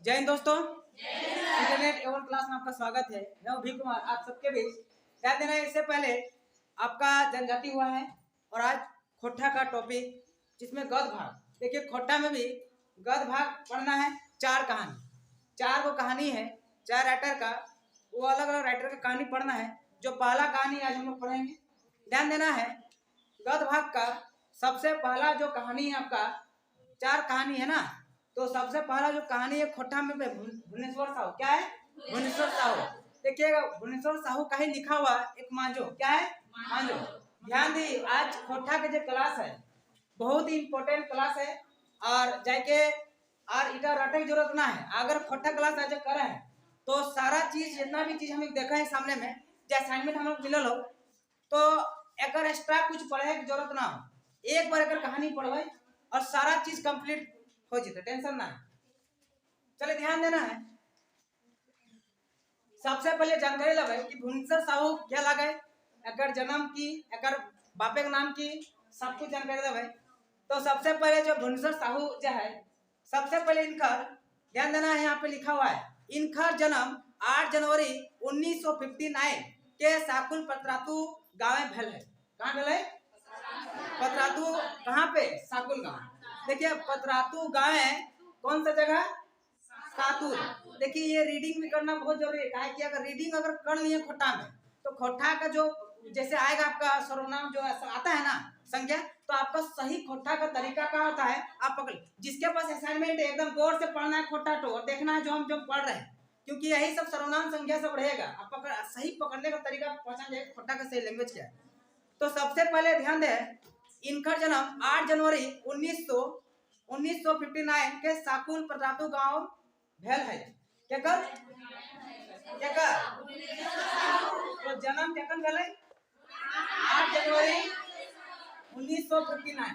जय हिंद दोस्तों, इंटरनेट एवं क्लास में आपका स्वागत है। मैं भी कुमार आप सबके बीच। क्या देना है, इससे पहले आपका जनजाति हुआ है और आज खोटा का टॉपिक जिसमें गद्य भाग। देखिए खोटा में भी गद्य भाग पढ़ना है। चार वो कहानी है, चार राइटर का, वो अलग अलग राइटर का कहानी पढ़ना है। जो पहला कहानी आज हम लोग पढ़ेंगे, ध्यान देना है। गद्य भाग का सबसे पहला जो कहानी है आपका, चार कहानी है ना, तो सबसे पहला जो कहानी है खोटा में भुवनेश्वर साहू। क्या है? भुवनेश्वर साहू। देखिएगा भुवनेश्वर साहू का ही लिखा हुआ एक मांझो। क्या है? मांझो। ध्यान दी, आज खोटा के जो क्लास है बहुत ही इंपॉर्टेंट क्लास है और जाके और इधर रटे की जरूरत ना है। अगर खोटा क्लास आज करे हैं तो सारा चीज जितना भी चीज हमें देखा है सामने में जो असाइनमेंट हम लोग मिलल हो तो एक एक्स्ट्रा कुछ पढ़े की जरूरत ना हो। एक बार एक कहानी पढ़े और सारा चीज कंप्लीट हो जाता, टेंशन ना है। चले ध्यान देना है। सबसे पहले जानकारी लगे कि भुवनेश्वर साहू क्या लगे, एकर जन्म की, एकर बापे के नाम की, सब कुछ जानकारी लगे। तो सबसे पहले जो भुवनेश्वर साहू जो है, सबसे पहले इनकर ध्यान देना है। यहाँ पे लिखा हुआ है इनका जन्म 8 जनवरी 1959 के साकुल पतरातू गांव में भेल है। कहाँ भेल है? पतरातू। कहाँ पे? साकुल गांव। देखिए पतरातू गांव है, कौन सा जगह? सातुर। देखिए ये रीडिंग भी करना बहुत जरूरी है कि अगर रीडिंग अगर कर लिए खोटा में तो खोटा का जो जैसे आएगा आपका सर्वनाम जो आता है ना संज्ञा, तो आपका सही खोटा का तरीका क्या होता है आप पकड़। जिसके पास असाइनमेंट एकदम गौर से पढ़ना है खोटा तो और देखना है जो हम पढ़ रहे हैं, क्योंकि यही सब सर्वनाम संज्ञा सब रहेगा। आप पकड़ सही पकड़ने का तरीका पहचान जाएगा खोटा का सही लैंग्वेज क्या है। तो सबसे पहले ध्यान दें, इनका जन्म 8 जनवरी 1959 के साकुल पतरातू गांव भेल है। क्या कर? तो जन्म केकन भेल है? 8 जनवरी 1959।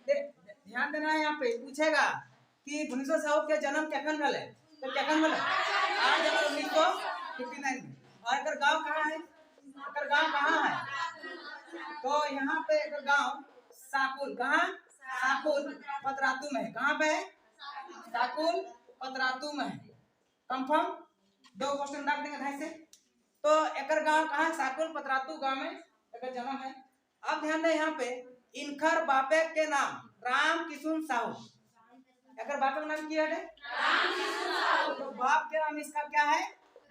ध्यान देना है, यहाँ पे पूछेगा कि भुवनेश्वर साहू के जन्म केकन भेल है, तो केकन भेल 8 जनवरी 1959 में। और एकर गांव कहाँ है? एकर गांव कहाँ है? तो यहाँ पे एकर गांव साकुल। कहाँ? साकुल पतरातू में है। कहाँ पे है? साकुल पतरातू में है। कंफर्म? दो क्वेश्चन रख देंगे ढाई से। तो एकर गांव कहाँ? साकुल पतरातू गांव में एकर जन्म है। अब ध्यान दें, यहाँ पे इनकर बापे के नाम राम किशुन साहू। एकर बापे का नाम क्या है? राम किशुन साहू। तो बाप के नाम इसका क्या है?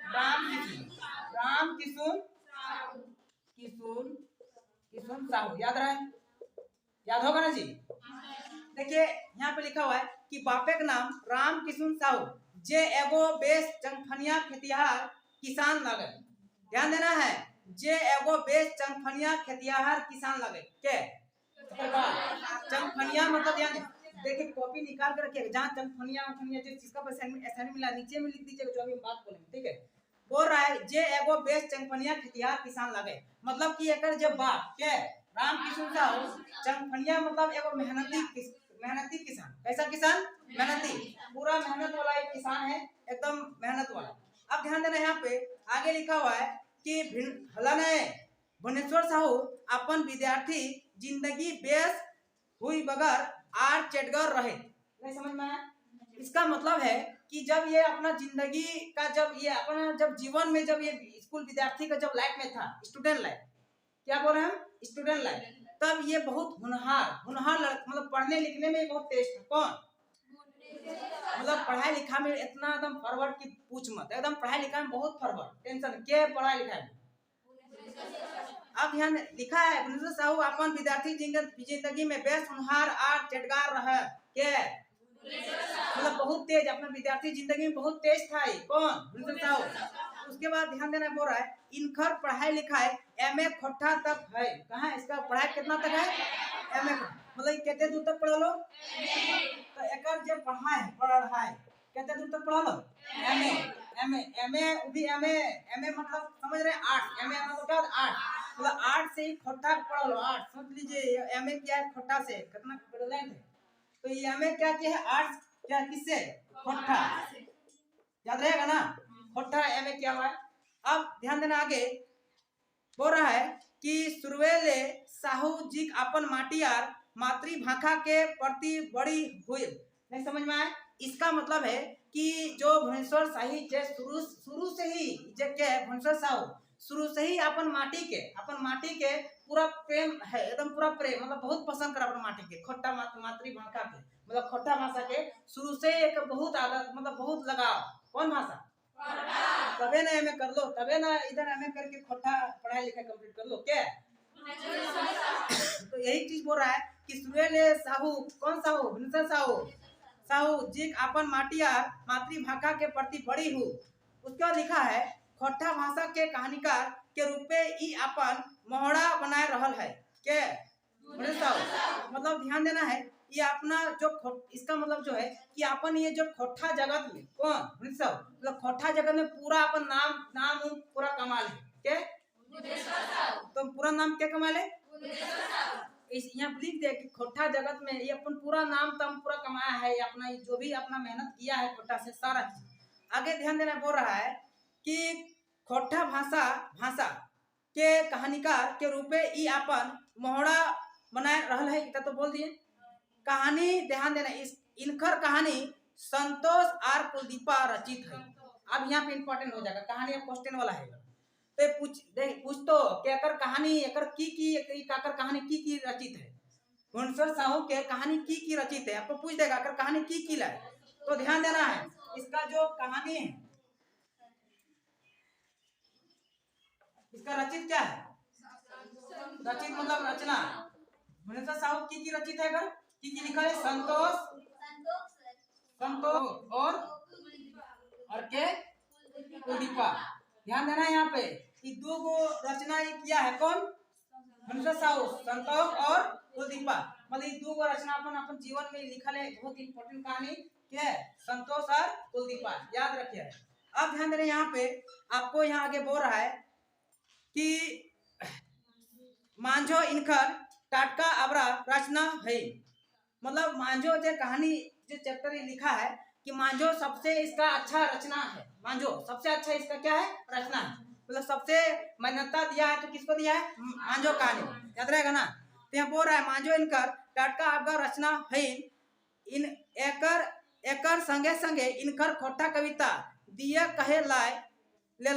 राम किशुन। राम किशुन किशुन साहू। याद रहे? याद होगा ना जी? देखिए यहाँ पे लिखा हुआ है कि बापे का नाम राम किशुन साहू जे एगो बेस चंगफनिया खेतिहार किसान लगे। ध्यान देना है, जे एगो बेस चंगफनिया खेतिहार किसान लगे। के चंगफनिया मतलब ध्यान देखिए, कॉपी निकाल कर रखिएगा। जहाँ चंगफनिया जो चीज का असाइनमेंट मिला नीचे में लिख दीजिएगा जो अभी हम बात बोलेंगे, ठीक है। बोल रहा है जे एगो बेस चंगफनिया खेतिहार किसान लगे, मतलब कि एकर जब बाप के राम किशुन साहू चंगफनिया मतलब एगो मेहनती किसान। कैसा किसान? मेहनती, पूरा मेहनत वाला एक किसान है, एकदम मेहनत वाला। अब ध्यान देना, यहाँ पे आगे लिखा हुआ है कि भुवनेश्वर साहू अपन विद्यार्थी जिंदगी बेस हुई बगैर आर चेटगर रहे। नहीं समझ में आया? इसका मतलब है कि जब ये अपना जिंदगी का जब ये अपना जब जीवन में जब ये स्कूल विद्यार्थी का जब लाइफ में था, स्टूडेंट लाइफ, क्या बोल रहे हैं हम? स्टूडेंट लाइफ, तब ये बहुत होनहार मतलब पढ़ने लिखने में बहुत तेज था। कौन? मतलब पढ़ाई लिखा में इतना एकदम फॉरवर्ड की पूछ मत, एकदम पढ़ाई लिखा में बहुत फॉरवर्ड, टेंशन के पढ़ाई लिखाई में। अब यहाँ लिखा है भुवनेश्वर साहू अपन विद्यार्थी जिंदगी में बेस होनहार आर चटगार रहे। के मतलब बहुत तेज, अपना विद्यार्थी जिंदगी में बहुत तेज था। कौन? भुवनेश्वर साहू। उसके बाद ध्यान देना, बोल रहा है इनकर पढ़ाई लिखाई एमए खोटा तक है। कहाँ इसका पढ़ाई कितना तक है? एमए। मतलब कितने दूर तक पढ़ा लो? तो एकर जब पढ़ाई कितने दूर तक पढ़ा लो? एमए। एमए मतलब समझ रहे? 8। एमए मतलब क्या? 8। मतलब 8 से ही खोटा पढ़ा लो। 8 समझ लीजिए, एमए क्या है खोटा से कितना लेंथ है। तो ये एमए क्या है? 8 क्या किससे? खोटा। याद रहेगा ना? खोटा एमए क्या हुआ है। अब ध्यान देना, आगे बोल रहा है कि सुरवेले साहू जी अपन माटियार मातृभाषा के प्रति बड़ी हुई। नहीं समझ में आया? इसका मतलब है कि जो भुवनेश्वर शाही जे शुरू से ही जे के भुवनेश्वर साहू शुरू से ही अपन माटी के पूरा प्रेम है, एकदम पूरा प्रेम, मतलब बहुत पसंद कर अपन माटी के खोट्टा मातृभाषा के, मतलब खोट्टा भाषा के शुरू से एक बहुत आदत, मतलब बहुत लगाव। कौन भाषा? तबे ना एमए कर लो, तबे ना इधर एमए करके खोट्टा पढ़ाई लिखाई कंप्लीट कर लो क्या। तो यही चीज बोल रहा है कि सूर्य साहू, कौन साहू? भुवनेश्वर साहू जी अपन मातृभाषा के प्रति बड़ी हूँ। उसका लिखा है खोट्टा भाषा के कहानीकार के रूप में ई अपन मोहरा बनाए रहल है के मतलब ध्यान देना है, ये अपना जो इसका मतलब जो है कि अपन ये जो खोट्टा जगत में कौन मतलब खोट्टा जगत में पूरा अपन नाम पूरा कमाल है के, तो पूरा नाम क्या कमाल है? इस यहाँ लिख दे कि खोट्टा जगत में ये अपन पूरा नाम तम पूरा कमाया है, अपना जो भी अपना मेहनत किया है खोट्टा से सारा चीज। आगे ध्यान देना बोल रहा है कि खोट्टा भाषा के कहानीकार के रूप में ई अपन मोहरा बनाए रहल है। तो बोल दिए कहानी, ध्यान देना इनकर कहानी संतोष आर कुलदीपा रचित है। अब यहाँ पे इंपॉर्टेंट हो जाएगा, कहानी अब क्वेश्चन वाला है, तो पूछ तो कि एकर कहानी एकर की काकर कहानी की रचित है। भुवनेश्वर साहू के कहानी की रचित है, आपको पूछ देगा अगर कहानी की लाए, तो ध्यान देना है इसका जो कहानी है इसका रचित क्या है? रचित मतलब रचना। भुवनेश्वर साहू की रचित है, अगर की लिखा है संतोष और के कुलदीपा। ध्यान देना है यहाँ पे कि दो गो रचना किया है, कौन? भुवनेश्वर साहू, संतोष और कुलदीपा, मतलब दो गो रचना अपन जीवन में लिखा है। बहुत इंपॉर्टेंट कहानी क्या है? संतोष और कुलदीपा, याद रखिए। अब ध्यान देना यहाँ पे आपको यहाँ आगे बोल रहा है कि मांझो इनकर टाटका अबरा रचना है, मतलब मांझो जो कहानी जो चैप्टर लिखा है कि मांझो सबसे इसका अच्छा रचना है। मांझो सबसे अच्छा इसका क्या है? रचना है, मतलब सबसे मान्यता दिया है तो किसको दिया है? मांझो कहानी, याद रहेगा ना। तो यहाँ बोल रहा है मांझो इनकर टाटका अबरा रचना है, इन एकर संगे संगे इनकर खोट्टा कविता दिए कहे लाए ले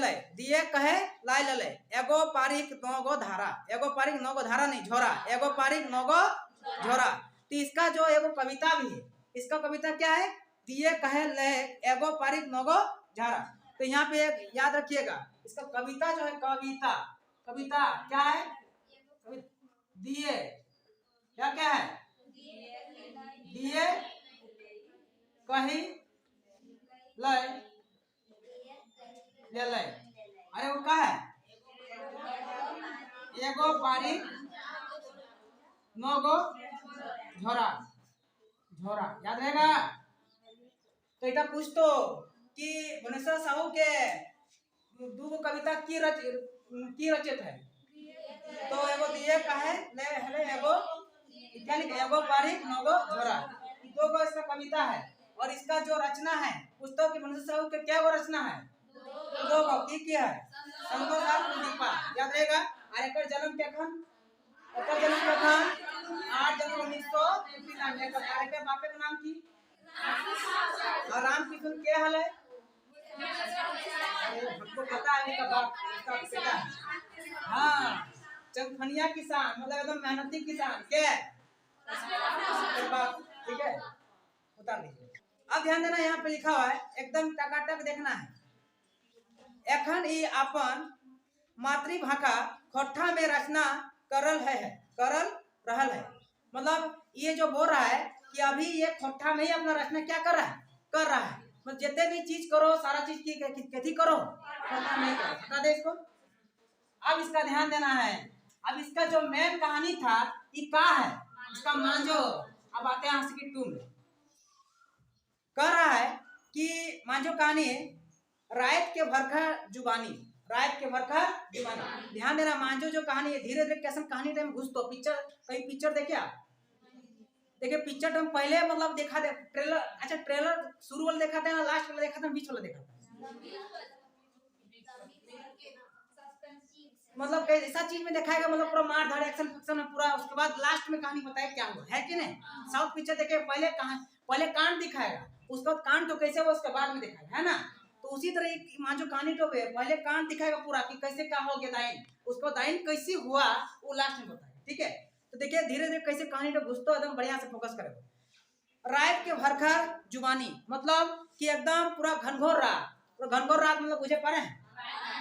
एगो पारिक नौगो धारा नहीं झोरा, एगो पारिक नौगो झोरा। तो इसका जो एगो कविता भी है, इसका कविता क्या है? दिए कहे ले एगो पारिक नौगो झारा। तो यहाँ पे एक याद रखिएगा, इसका कविता जो है कविता क्या है? दिए क्या है? दिए कही ले अरे वो क्या है? एगो पारिक नौगो झोरा, याद रहेगा। तो इतना पूछ तो कि भुवनेश्वर साहू के दो कविता की रचित है, तो एगो दिए कहे ले एगो क्या लिखे? एगो पारिक नौगो झोरा, दो गो इसका कविता है। और इसका जो रचना है पुस्तक की भुवनेश्वर साहू के क्या वो रचना है? दो गो की है संतोष और कुलदीपा, याद रहेगा। और एकर जन्म केखन? 8 जनवरी 1959 के बापे का नाम की और राम किशन के हाल है? हमको पता है इनका बाप, इसका पिता। हाँ, चंदखनिया किसान, मतलब एकदम मेहनती किसान के बाप, ठीक है, उतार दीजिए। अब ध्यान देना यहाँ पे लिखा हुआ है, एकदम टकाटक देखना है। एखन ई अपन मातृभाषा खोट्टा में रचना करल रहल है, मतलब ये जो बोल रहा है कि अभी ये खोट्टा में ही अपना रचना क्या कर रहा है, मतलब जितने भी चीज करो सारा चीज की कैसी करो खोट्टा में करो, बता दे इसको। अब इसका ध्यान देना है, अब इसका जो मेन कहानी था ये क्या है? इसका मांझो। अब आते हैं आशिकी 2 में, कह रहा है कि मांझो कहानी रायत के भरखा जुबानी। ध्यान देना, मांझो जो कहानी है धीरे धीरे कैसे कहानी टाइम घुस तो पिक्चर देखे आप? देखिए पिक्चर टाइम पहले मतलब देखा दे ट्रेलर, अच्छा ट्रेलर शुरू वाला देखा था ना, लास्ट वाला देखा था, बीच वाला देखा था, मतलब ऐसा चीज में दिखाएगा, मतलब पूरा मार धाड़ एक्शन फिक्शन में पूरा, उसके बाद लास्ट में कहानी बताएगा क्या हुआ है कि नहीं। साउथ पिक्चर देखे पहले कांड दिखाएगा, उसका कान तो कैसे वो उसके बाद में दिखाएगा, है ना। तो उसी तरह मान जो कहानी तो पहले कान दिखाएगा पूरा कि कैसे क्या हो गया दाइन, उसको दाइन कैसे हुआ वो लास्ट में बताएगा, ठीक है। तो देखिए धीरे धीरे कैसे कहानी तो घुसतो एकदम बढ़िया से फोकस करेगा। रात के भरखर जुबानी मतलब कि एकदम पूरा घनघोर रात, पूरा घनघोर रात मतलब बुझे पा रहे हैं,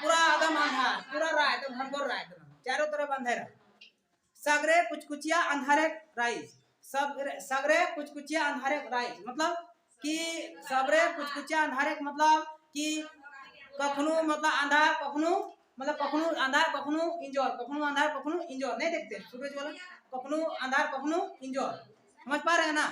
पूरा एकदम अंधार, पूरा रात एकदम घनघोर रात, चारों तरफ अंधेरा। सगरे कुचकुचिया अंधारे राइज, सगरे कुचकुचिया अंधारे राइज मतलब कि सगरे कुचकुचिया अंधारे मतलब कि कखनो मतलब अंधार कखनो मतलब कखनो अंधार कखनो इंजोर, कखनो अंधार कखनो इंजोर, नहीं देखते सूरज वाला, कखनो अंधार कखनो इंजोर, समझ पा रहे हैं ना।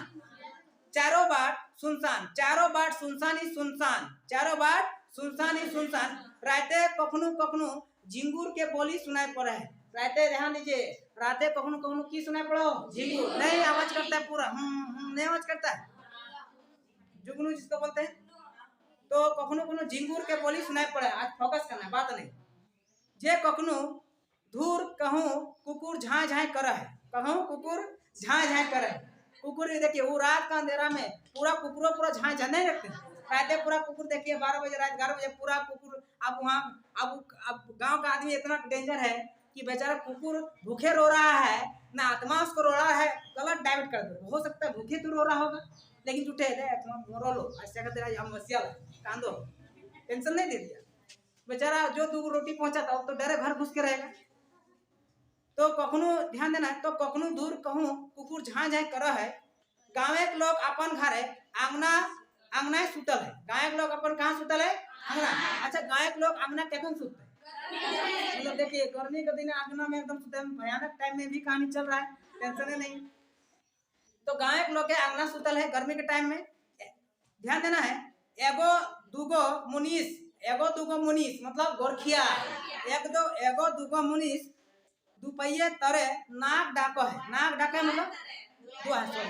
चारों बाट सुनसान, चारों बाट सुनसान ही सुनसान, चारों बाट सुनसान ही सुनसान, राते कखनो कखनो झिंगुर के बोली सुनाई पड़े है। राते ध्यान दीजिए, राते कखनो कखनो की सुनाई पड़ो, झिंगुर नहीं आवाज करता है पूरा, नहीं आवाज करता है, जुगनू जिसको बोलते हैं। तो कखनो कखनो झिंगुर के बोली सुनाई पड़े, आज फोकस करना है बात नहीं। जे कखनो धूर कहूँ कुकुर झाँ झाँ कर है, कहूँ कुकुर झाँ झाँ कर है, कुकुर देखिए वो रात का अंधेरा में पूरा कुकुरों पूरा झाँ झाँ नहीं रखते, रात पूरा कुकुर देखिए 12 बजे रात 11 बजे पूरा कुकुर। अब वहाँ अब गांव का आदमी इतना डेंजर है कि बेचारा कुकुर भूखे रो रहा है ना, आत्मा उसको रो रहा है, गलत डाइवर्ट कर दो, हो सकता है भूखे तो रो रहा होगा लेकिन झूठे रो लो ऐसा का तेरा अमवस्या कांदो, टेंशन नहीं दे दिया बेचारा, जो 2 रोटी पहुंचा था तो डरे घर घुस के रहेगा। तो कखनो ध्यान देना है, तो कखनो दूर कहूँ कुकुर झाँ झाँ कर है, गाँव के लोग अपन घरे आंगना आंगना सुतल है, गाँव के लोग अपन कहाँ सुतल है, आंगना। अच्छा गाँव के लोग आंगना कैसे सुतते हैं, मतलब देखिए गर्मी के दिन आंगना में एकदम सुते, भयानक टाइम में भी कहानी चल रहा है, टेंशन नहीं। तो गाँव के लोग के आंगना सुतल है गर्मी के टाइम में, ध्यान देना है। एगो दूगो मुनीस, एगो दूगो मुनीस मतलब गोरखिया, एगो दूगो मुनीस दुपहिए तरे नाक डाको है, नाक डाके मतलब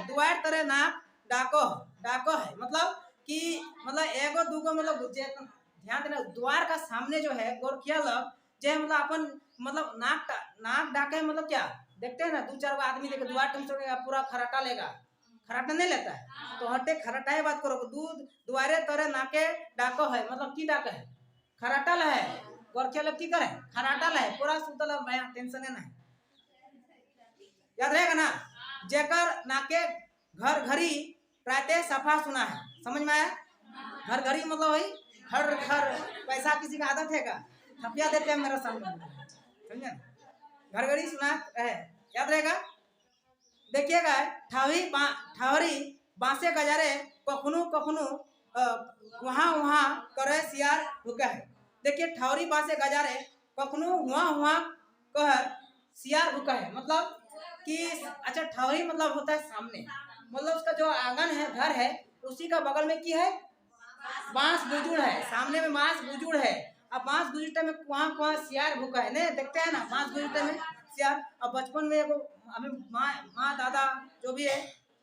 दुआर तरे नाक डाको है मतलब कि मतलब एगो दूगो मतलब ध्यान देना, द्वार का सामने जो है गोरखिया लोग जो है मतलब अपन मतलब नाक डाके मतलब क्या देखते हैं ना, 2-4 आदमी देखे द्वार टम पूरा खराटा लेगा, खराटा नहीं लेता है तो हटे खराटा बात करो, दूध द्वारे तरे नाके डाको है मतलब की डाका है, खराटा है, गोरखिया लोग की करे खराटा है, पूरा सुतल है, टेंशन है ना, याद रहेगा ना। जेकर नाके घर घरी राते सफा सुना है, समझ में आया, घर घरी मतलब वही हर घर, पैसा किसी का आदत है का थपिया देते हैं मेरा सामने, समझे, घर घरी सुना है, याद रहेगा। देखिएगा ठावरी बांसे गजारे कखनो कखनो वहाँ वहाँ करे सियार भूका है, देखिए ठावरी बांसे गजारे कखनो वहाँ वहाँ कह सियार भूका है मतलब कि अच्छा ठावरी मतलब होता है सामने, मतलब उसका जो आंगन है घर है उसी का बगल में की है बांस बुजुड़ है, सामने में बांस बुजुड़ है, अब बांस बुजुड़ते में वहाँ सियार भूखा है, नहीं देखते हैं ना बांस बुजुड़ते में सियार। अब बचपन में एगो हमें माँ दादा जो भी है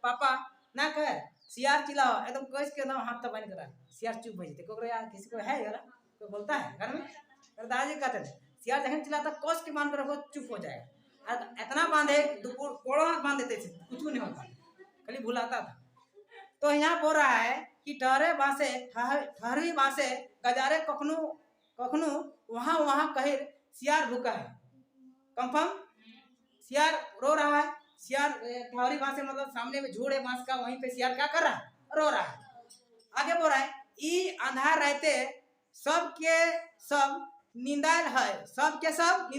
पापा ना कहे सियार चिल्लाओ एकदम कस के एकदम हाथ तबानी करा सियार चुप हो जाते, को यार किसी को है यार कोई बोलता है घर में, दादाजी कहते थे सियार जखन चिल्लाता कस के बांध कर रखो चुप हो जाएगा, इतना बांधे कोड़ो हाथ बांध देते थे कुछ नहीं होता, खाली भुलाता था। तो यहाँ बोल रहा है कि ठहरी बासे गजारे कखनो कखनो वहाँ वहाँ कहे सियार भूखा है, कंफर्म सियार रो रहा है, सियार ठहरी बासे मतलब सामने में झूड़ है बांस का, वहीं पे सियार क्या कर रहा है, रो रहा है। आगे बोल रहा है ई अंधार रहते सबके सब नींदाल है, सबके सब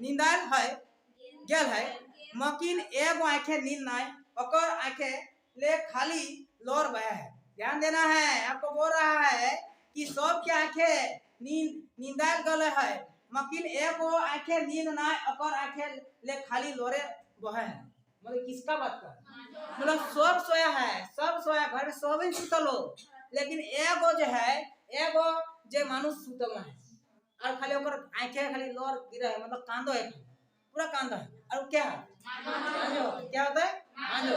नींदाल है गेल है, मकिन एगो आंखें नींद नाय ओकर आंखें ले खाली लोर बया है, ध्यान देना है, आपको बोल रहा है कि सब के आंखें नींदाल गल है, मकिन एगो आंखें नींद नाय ओकर आंखें ले खाली लोरे बहे है, मतलब किसका बात कर, मतलब सब सोया है, सब सोया घर में सब ही सुतल हो, लेकिन एगो जो है एगो जो मानुष सुतल है और खाली ओकर आंखें खाली लोर गिरा है, मतलब कांदो है पूरा कांदा है, और क्या है मांजो, क्या होता है मांजो,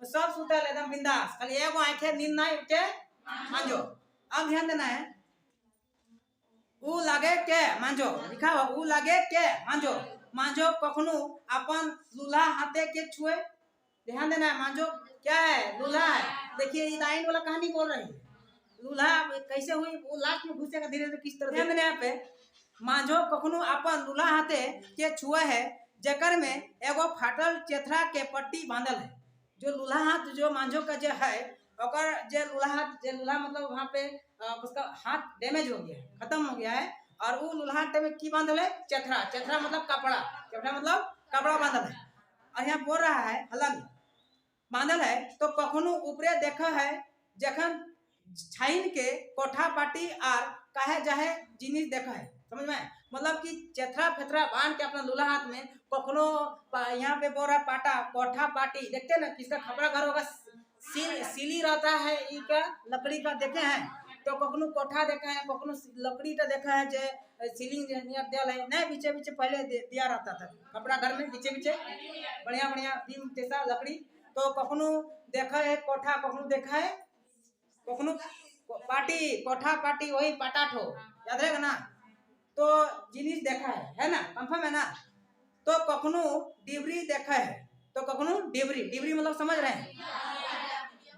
तो सब सुतल एकदम बिंदास, खाली एगो आंखें नींद ना के मांजो। अब ध्यान देना है ऊ लागे के मांजो, लिखा हुआ ऊ लागे के मांजो, मांजो कखनो अपन लूल्हा हाथे के छुए, ध्यान देना है मांजो क्या है लूल्हा है, देखिए इदाइन वाला कहानी बोल रही है, लूल्हा कैसे हुई वो लास्ट में घुसेगा धीरे धीरे किस तरह। ध्यान देने यहाँ पे मांझो कखनो अपन लूल्हा हाथे के छुआ है जकर में एगो फाटल चेथरा के पट्टी बांधल है। जो लूल्हा हाथ जो मांझो का जो है ओकर जे लूल्हा हाथ जे लूल्हा मतलब वहाँ पे उसका हाथ डैमेज हो गया है, खत्म हो गया है, और वो लूल्हा हाथ में की बांधल है चेथरा। चेथरा मतलब कपड़ा, चेथरा मतलब कपड़ा बांधल है। और यहाँ बोल रहा है हलन बांधल है तो कखनो ऊपरे देखा है जखन छाइन के कोठा पाटी आर काहे जाहे जिनिस देखा है। समझ में मतलब कि चेथरा फेथरा बांध के अपना लूल्हा हाथ में कखनो यहाँ पे बोरा पाटा कोठा पाटी देखते ना किसका खपड़ा घर होगा सीली रहता है इनका लकड़ी का देखे हैं तो कखनो कोठा देखा है कखनो लकड़ी का देखा है जे सीलिंग दिया है नहीं बीचे बीचे पहले दिया रहता था कपड़ा घर में बीचे बीचे बढ़िया बढ़िया बीम जैसा लकड़ी तो कखनो देखा है कोठा कखनो देखा है कखनो पाटी कोठा पाटी वही पाटा ठो याद रहेगा ना। तो जिनिस देखा है ना कंफर्म है ना। तो कखनो डिबरी देखा है तो कखनो डिबरी डिबरी मतलब समझ रहे हैं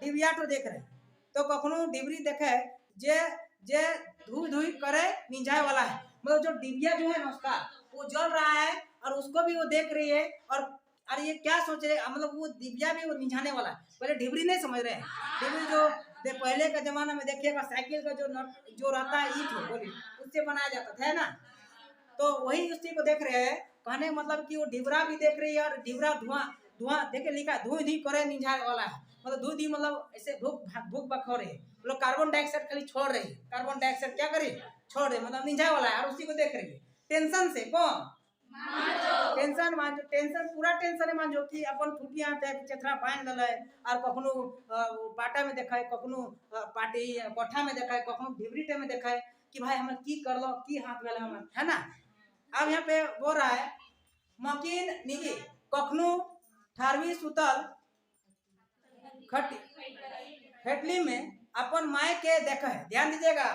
डिबिया तो देख रहे हैं तो कखनो डिबरी देखा है जे जे धुई धुई करे निंजाए वाला है मतलब जो डिबिया जो है ना उसका वो जल रहा है और उसको भी वो देख रही है और अरे ये क्या सोच रहे मतलब वो डिबिया भी वो निझाने वाला है। पहले डिबरी नहीं समझ रहे हैं डिबरी जो पहले का जमाना में देखिएगा साइकिल का जो रहता है ईंट बोली उससे बनाया जाता था है ना। तो वही उसी को देख रहे हैं कहने मतलब कि वो डिबरा भी देख रही है और डिबरा धुआं धुआं देखे लिखा धुई धी करे निझाने वाला है मतलब धुई धी मतलब ऐसे भूख बखो रही है मतलब कार्बन डाइऑक्साइड खाली छोड़ रही है कार्बन डाइऑक्साइड क्या करे छोड़ रही मतलब निझाए वाला है और उसी को देख रही है टेंशन से कौन टेंशन मांझो टेंशन पूरा टेंशन है मांझो कि अपन ठुटिया चेथरा बांध लल है और कखनो पाटा में देखा है कखनो पाटी कोठा में देखा है कखनो ढिबरीटे में देखा है कि भाई हम की कर लो की हाथ वाले हम है ना। अब यहाँ पे बोल रहा है मकीन निगी कखनो ठारवी सुतल खटली में अपन माए के देखा है ध्यान दीजिएगा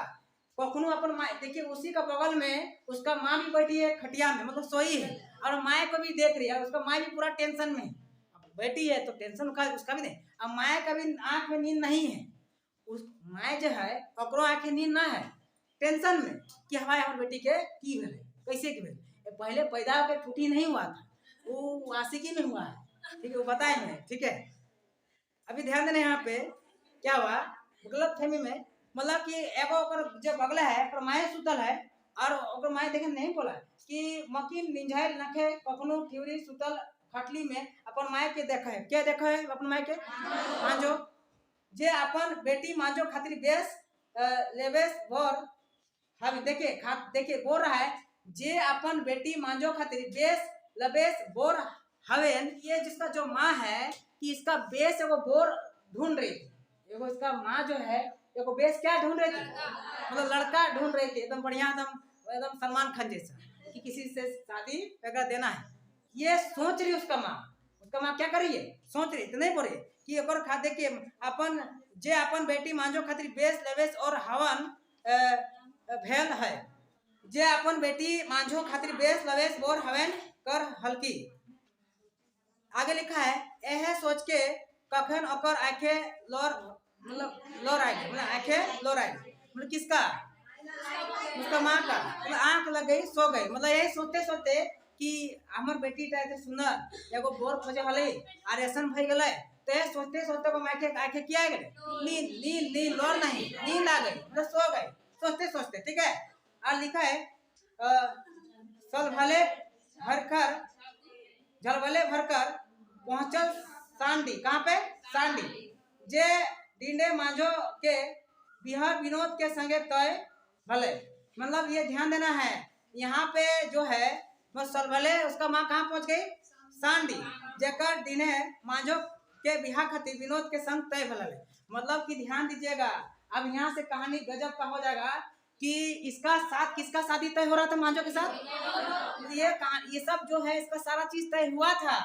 कखनो अपन माए देखिए उसी का बगल में उसका माँ भी बैठी है खटिया में मतलब सोई है और माए को भी देख रही है और उसका माए भी पूरा टेंशन में बैठी है तो टेंशन का उसका भी नहीं अब माए का भी आंख में नींद नहीं है उस माए जो है ओकरो आंख में नींद ना है टेंशन में कि हमारे हमारे बेटी के की भेले कैसे की भेले पहले पैदा होकर छुट्टी नहीं हुआ था वो आशिकी में हुआ है ठीक है वो बताएंगे ठीक है। अभी ध्यान देना यहाँ पे क्या हुआ गलत फहमी में मतलब कि एगो जो बगला है ओकर माए सुतल है और ओकर माए देखे नहीं बोला कि मकीन निंझाइल नखे कखनो ठिवरी सुतल खटली में अपन माए के देखा है क्या देखा है अपन माए के मांझो जे अपन बेटी मांझो खातिर बेस लेवेस भर हम देखिए बोल रहा है जे अपन बेटी मांझो खातिर बेस लबेस बोर हवेन ये जिसका जो माँ है कि इसका बेस एगो बोर ढूंढ रही थी एगो इसका माँ जो है एगो बेस क्या ढूंढ रही थी मतलब लड़का ढूंढ रही थी एकदम बढ़िया एकदम सलमान खान जैसा कि किसी से शादी वगैरह देना है ये सोच रही उसका माँ क्या कर रही है सोच रही इतने बोल रही कि एक खा देखिए अपन जे अपन बेटी मांझो खातिर बेस लेवेस और हवन भेल है जे अपन बेटी मांझो खातिर बेस लवेस बोर हवन कर हल्की आगे लिखा है यह सोच के कखन ओकर आंखे लोर मतलब लोर आएगी मतलब आंखे लोर आएगी मतलब किसका उसका माँ का मतलब आंख लग गई सो गई मतलब यही सोचते सोचते कि हमार बेटी ऐसे सुंदर एगो बोर खोजे वाले और ऐसा भई गए तो ये सोचते सोचते को आंखे आंखे किया गए नींद नींद नींद लोर नहीं नींद आ गई मतलब सो गए सोचते सोचते ठीक है। और लिखा है सलभले भरकर झलभले भरकर पहुंचल सांडी कहाँ पे सांडी जे डिंडे मांझो के बिहार विनोद के संगे तय भले मतलब ये ध्यान देना है यहाँ पे जो है वो सलभले उसका माँ कहाँ पहुंच गई सांडी जेकर डिंडे मांझो के बिहार खातिर विनोद के संग तय भले मतलब कि ध्यान दीजिएगा अब यहाँ से कहानी गजब का हो जाएगा कि इसका साथ किसका शादी तय हो रहा था मांझो के साथ ये सब जो है इसका सारा चीज तय हुआ था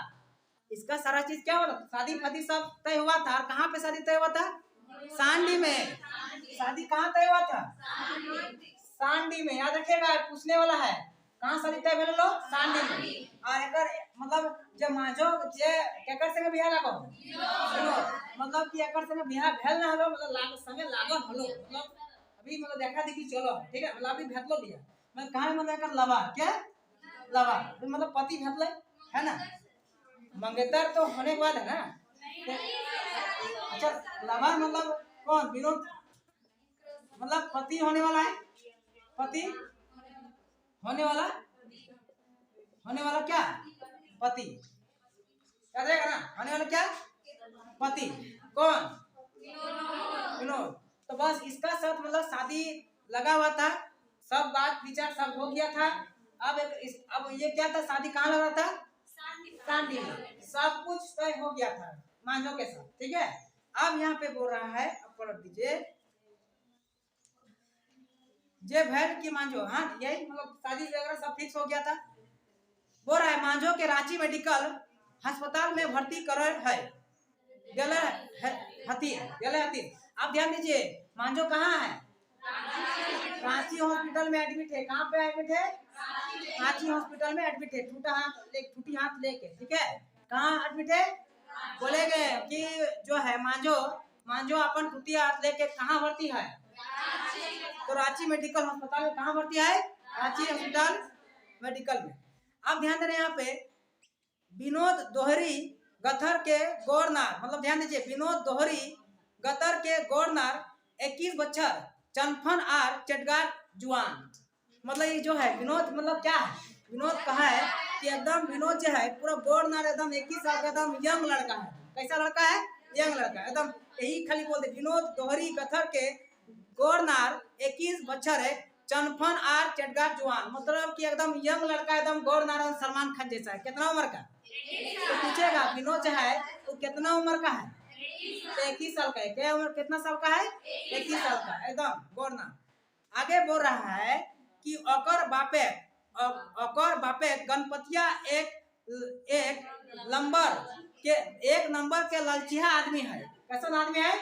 इसका सारा चीज क्या हुआ शादी फादी सब तय हुआ था और कहाँ पे शादी तय हुआ था सांडी में शादी कहाँ तय हुआ था सांडी में याद रखिएगा पूछने वाला है कहाँ शादी तय भेल लोग सांडी में और एक मतलब जब मांझो जे केकर संगे बियाह लागो मतलब कि एकर संगे बियाह भेल ना हलो, मतलब लाग संगे लागल हलो, मतलब अभी मतलब देखा देखी चलो, ठीक है, मतलब अभी भेटलो बिया, मतलब कहां मतलब एकर लवा क्या लवा, मतलब पति भेटले है ना, मंगेतर तो होने के बाद है ना। अच्छा, लवर मतलब कौन, विनोद मतलब पति होने वाला है, पति होने वाला क्या, पति, याद रहेगा ना, होने वाला क्या, पति, कौन, विनोद। तो बस इसका साथ मतलब शादी लगा हुआ था, सब बात विचार सब हो गया था। अब ये क्या था, शादी कहाँ लगा था, शादी, सब कुछ तय हो गया था मांझों के साथ, ठीक है। अब यहाँ पे बोल रहा है, अब पलट दीजिए, जे भैल की मांझो, हाँ यही मतलब शादी वगैरह सब फिक्स हो गया था। बोल रहा है मांझो के रांची मेडिकल अस्पताल में भर्ती कर है, हती। आप ध्यान दीजिए, मांझो कहाँ है, रांची हॉस्पिटल में एडमिट है, कहाँ पे एडमिट है, रांची हॉस्पिटल में एडमिट है, टूटी हाथ लेके, ठीक है, कहाँ एडमिट है, बोलेंगे कि जो है मांझो अपन टूटी हाथ लेके कहाँ भर्ती है, तो रांची मेडिकल अस्पताल में कहाँ भर्ती है, रांची हॉस्पिटल मेडिकल में। अब ध्यान देना यहाँ पे, विनोद दोहरी गथर के गौरनार, मतलब ध्यान दीजिए, विनोद दोहरी गतर के गौरनार 21 बच्चर चनफन आर चटगार जुआन, मतलब ये जो है विनोद मतलब क्या है, विनोद कहा है कि एकदम विनोद जो है पूरा गौरनार एकदम 21 साल का एकदम यंग लड़का है, कैसा लड़का है, यंग लड़का एकदम, यही खाली बोल दे, विनोद दोहरी गथर के गौरनार 21 बच्चर है चनफन आर चटगार जुआन, मतलब कि एकदम यंग लड़का, एकदम गौरनार सलमान खान जैसा है, कितना उम्र का, तो पूछेगा विनोद जो है वो कितना उम्र का है, 21 साल का है, क्या उम्र कितना साल का है, 21 साल का, एकदम गौरनार। आगे बोल रहा है कि अकर बापे गणपतिया एक नंबर के ललचिया आदमी है, कैसा आदमी है,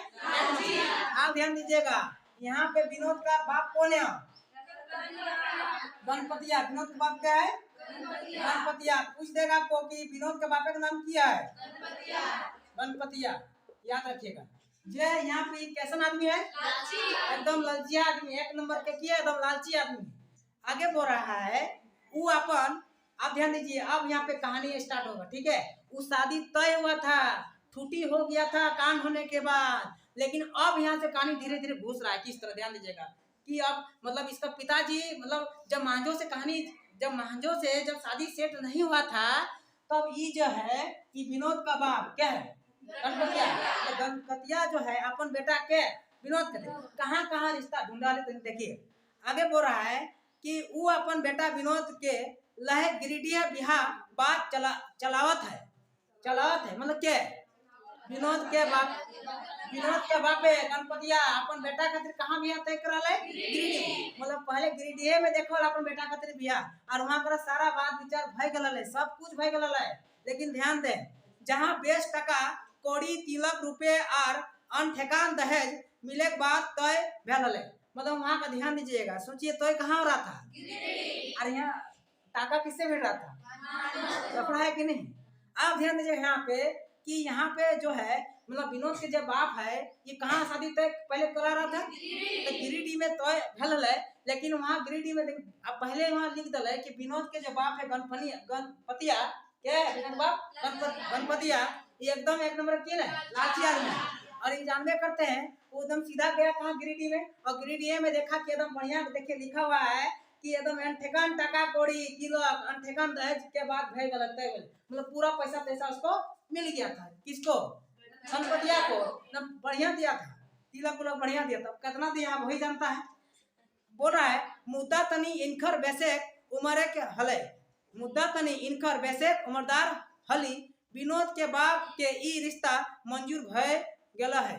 आप ध्यान दीजिएगा, यहाँ पे विनोद का बाप कौन है, गणपतिया, विनोद का बाप क्या है, गणपतिया, पूछ देगा आपको कि विनोद के बापे का नाम क्या है, गणपतिया, याद रखिएगा। जे यहाँ पे कैसा आदमी है, एकदम लालची आदमी, एक नंबर के किया, एकदम लालची आदमी। आगे बोल रहा है वो अपन, आप ध्यान दीजिए, अब यहाँ पे कहानी स्टार्ट होगा, ठीक है, वो शादी तय हुआ था, छुट्टी हो गया था कांड होने के बाद, लेकिन अब यहाँ से कहानी धीरे धीरे घुस रहा है, किस तरह, ध्यान दीजिएगा कि अब मतलब इसका पिताजी, मतलब जब मांझो से जब शादी सेट नहीं हुआ था, तब ये जो है कि विनोद का बाप क्या है, गणपतिया, तो गणपतिया जो है अपन बेटा के विनोद के कहाँ कहाँ रिश्ता ढूंढा ले, देखिए आगे बोल रहा है कि वो अपन बेटा विनोद के लहे गिरिडीह बिहार बात चलावत है, मतलब क्या, विनोद के बापे गणपतिया अपन बेटा खातिर कहाँ बियाह तय करा ले, गिरिडीह, मतलब पहले गिरिडीह में देखो अपन बेटा खातिर बियाह, और वहां कर सारा बात विचार भय गलल है, सब कुछ भय गलल है, लेकिन ध्यान दे, जहाँ 20 टका कौड़ी तिलक रुपये और अनठेकान दहेज मिले के बाद तय भेल है, मतलब वहां का ध्यान दीजिएगा, सोचिए तय कहाँ हो रहा था, और यहाँ टाका किससे मिल रहा था, लफड़ा है कि नहीं। अब ध्यान दीजिए यहाँ पे कि यहाँ पे जो है मतलब विनोद के जब बाप है, ये कहाँ शादी तय पहले करा रहा था, तो गिरिडीह में तय भेल है, लेकिन वहाँ गिरिडीह में अब पहले वहाँ लिख दल है कि विनोद के जो बाप है गणपतिया, क्या है विनोद बाप गणपतिया, ये एकदम एक नंबर की है, लाठी आदमी, और ये जानबे करते हैं वो एकदम सीधा गया कहाँ, गिरिडीह में, और गिरिडीह में देखा कि एकदम बढ़िया, देखिए लिखा हुआ है कि एकदम अनठेकान टका कौड़ी तिलक अनठेकान दहेज के बाद भय गलत तय, मतलब पूरा पैसा उसको मिल गया था, किसको, गणपतिया को, एकदम बढ़िया दिया था, तिलक उलक बढ़िया दिया था, कितना दिया वही जानता है। बोल रहा है मुद्दा तनी इनखर बेसेक उम्र के हले, मुद्दा तनी इनखर बेसेक उम्रदार हली, विनोद के बाप के ई रिश्ता मंजूर भय गया है,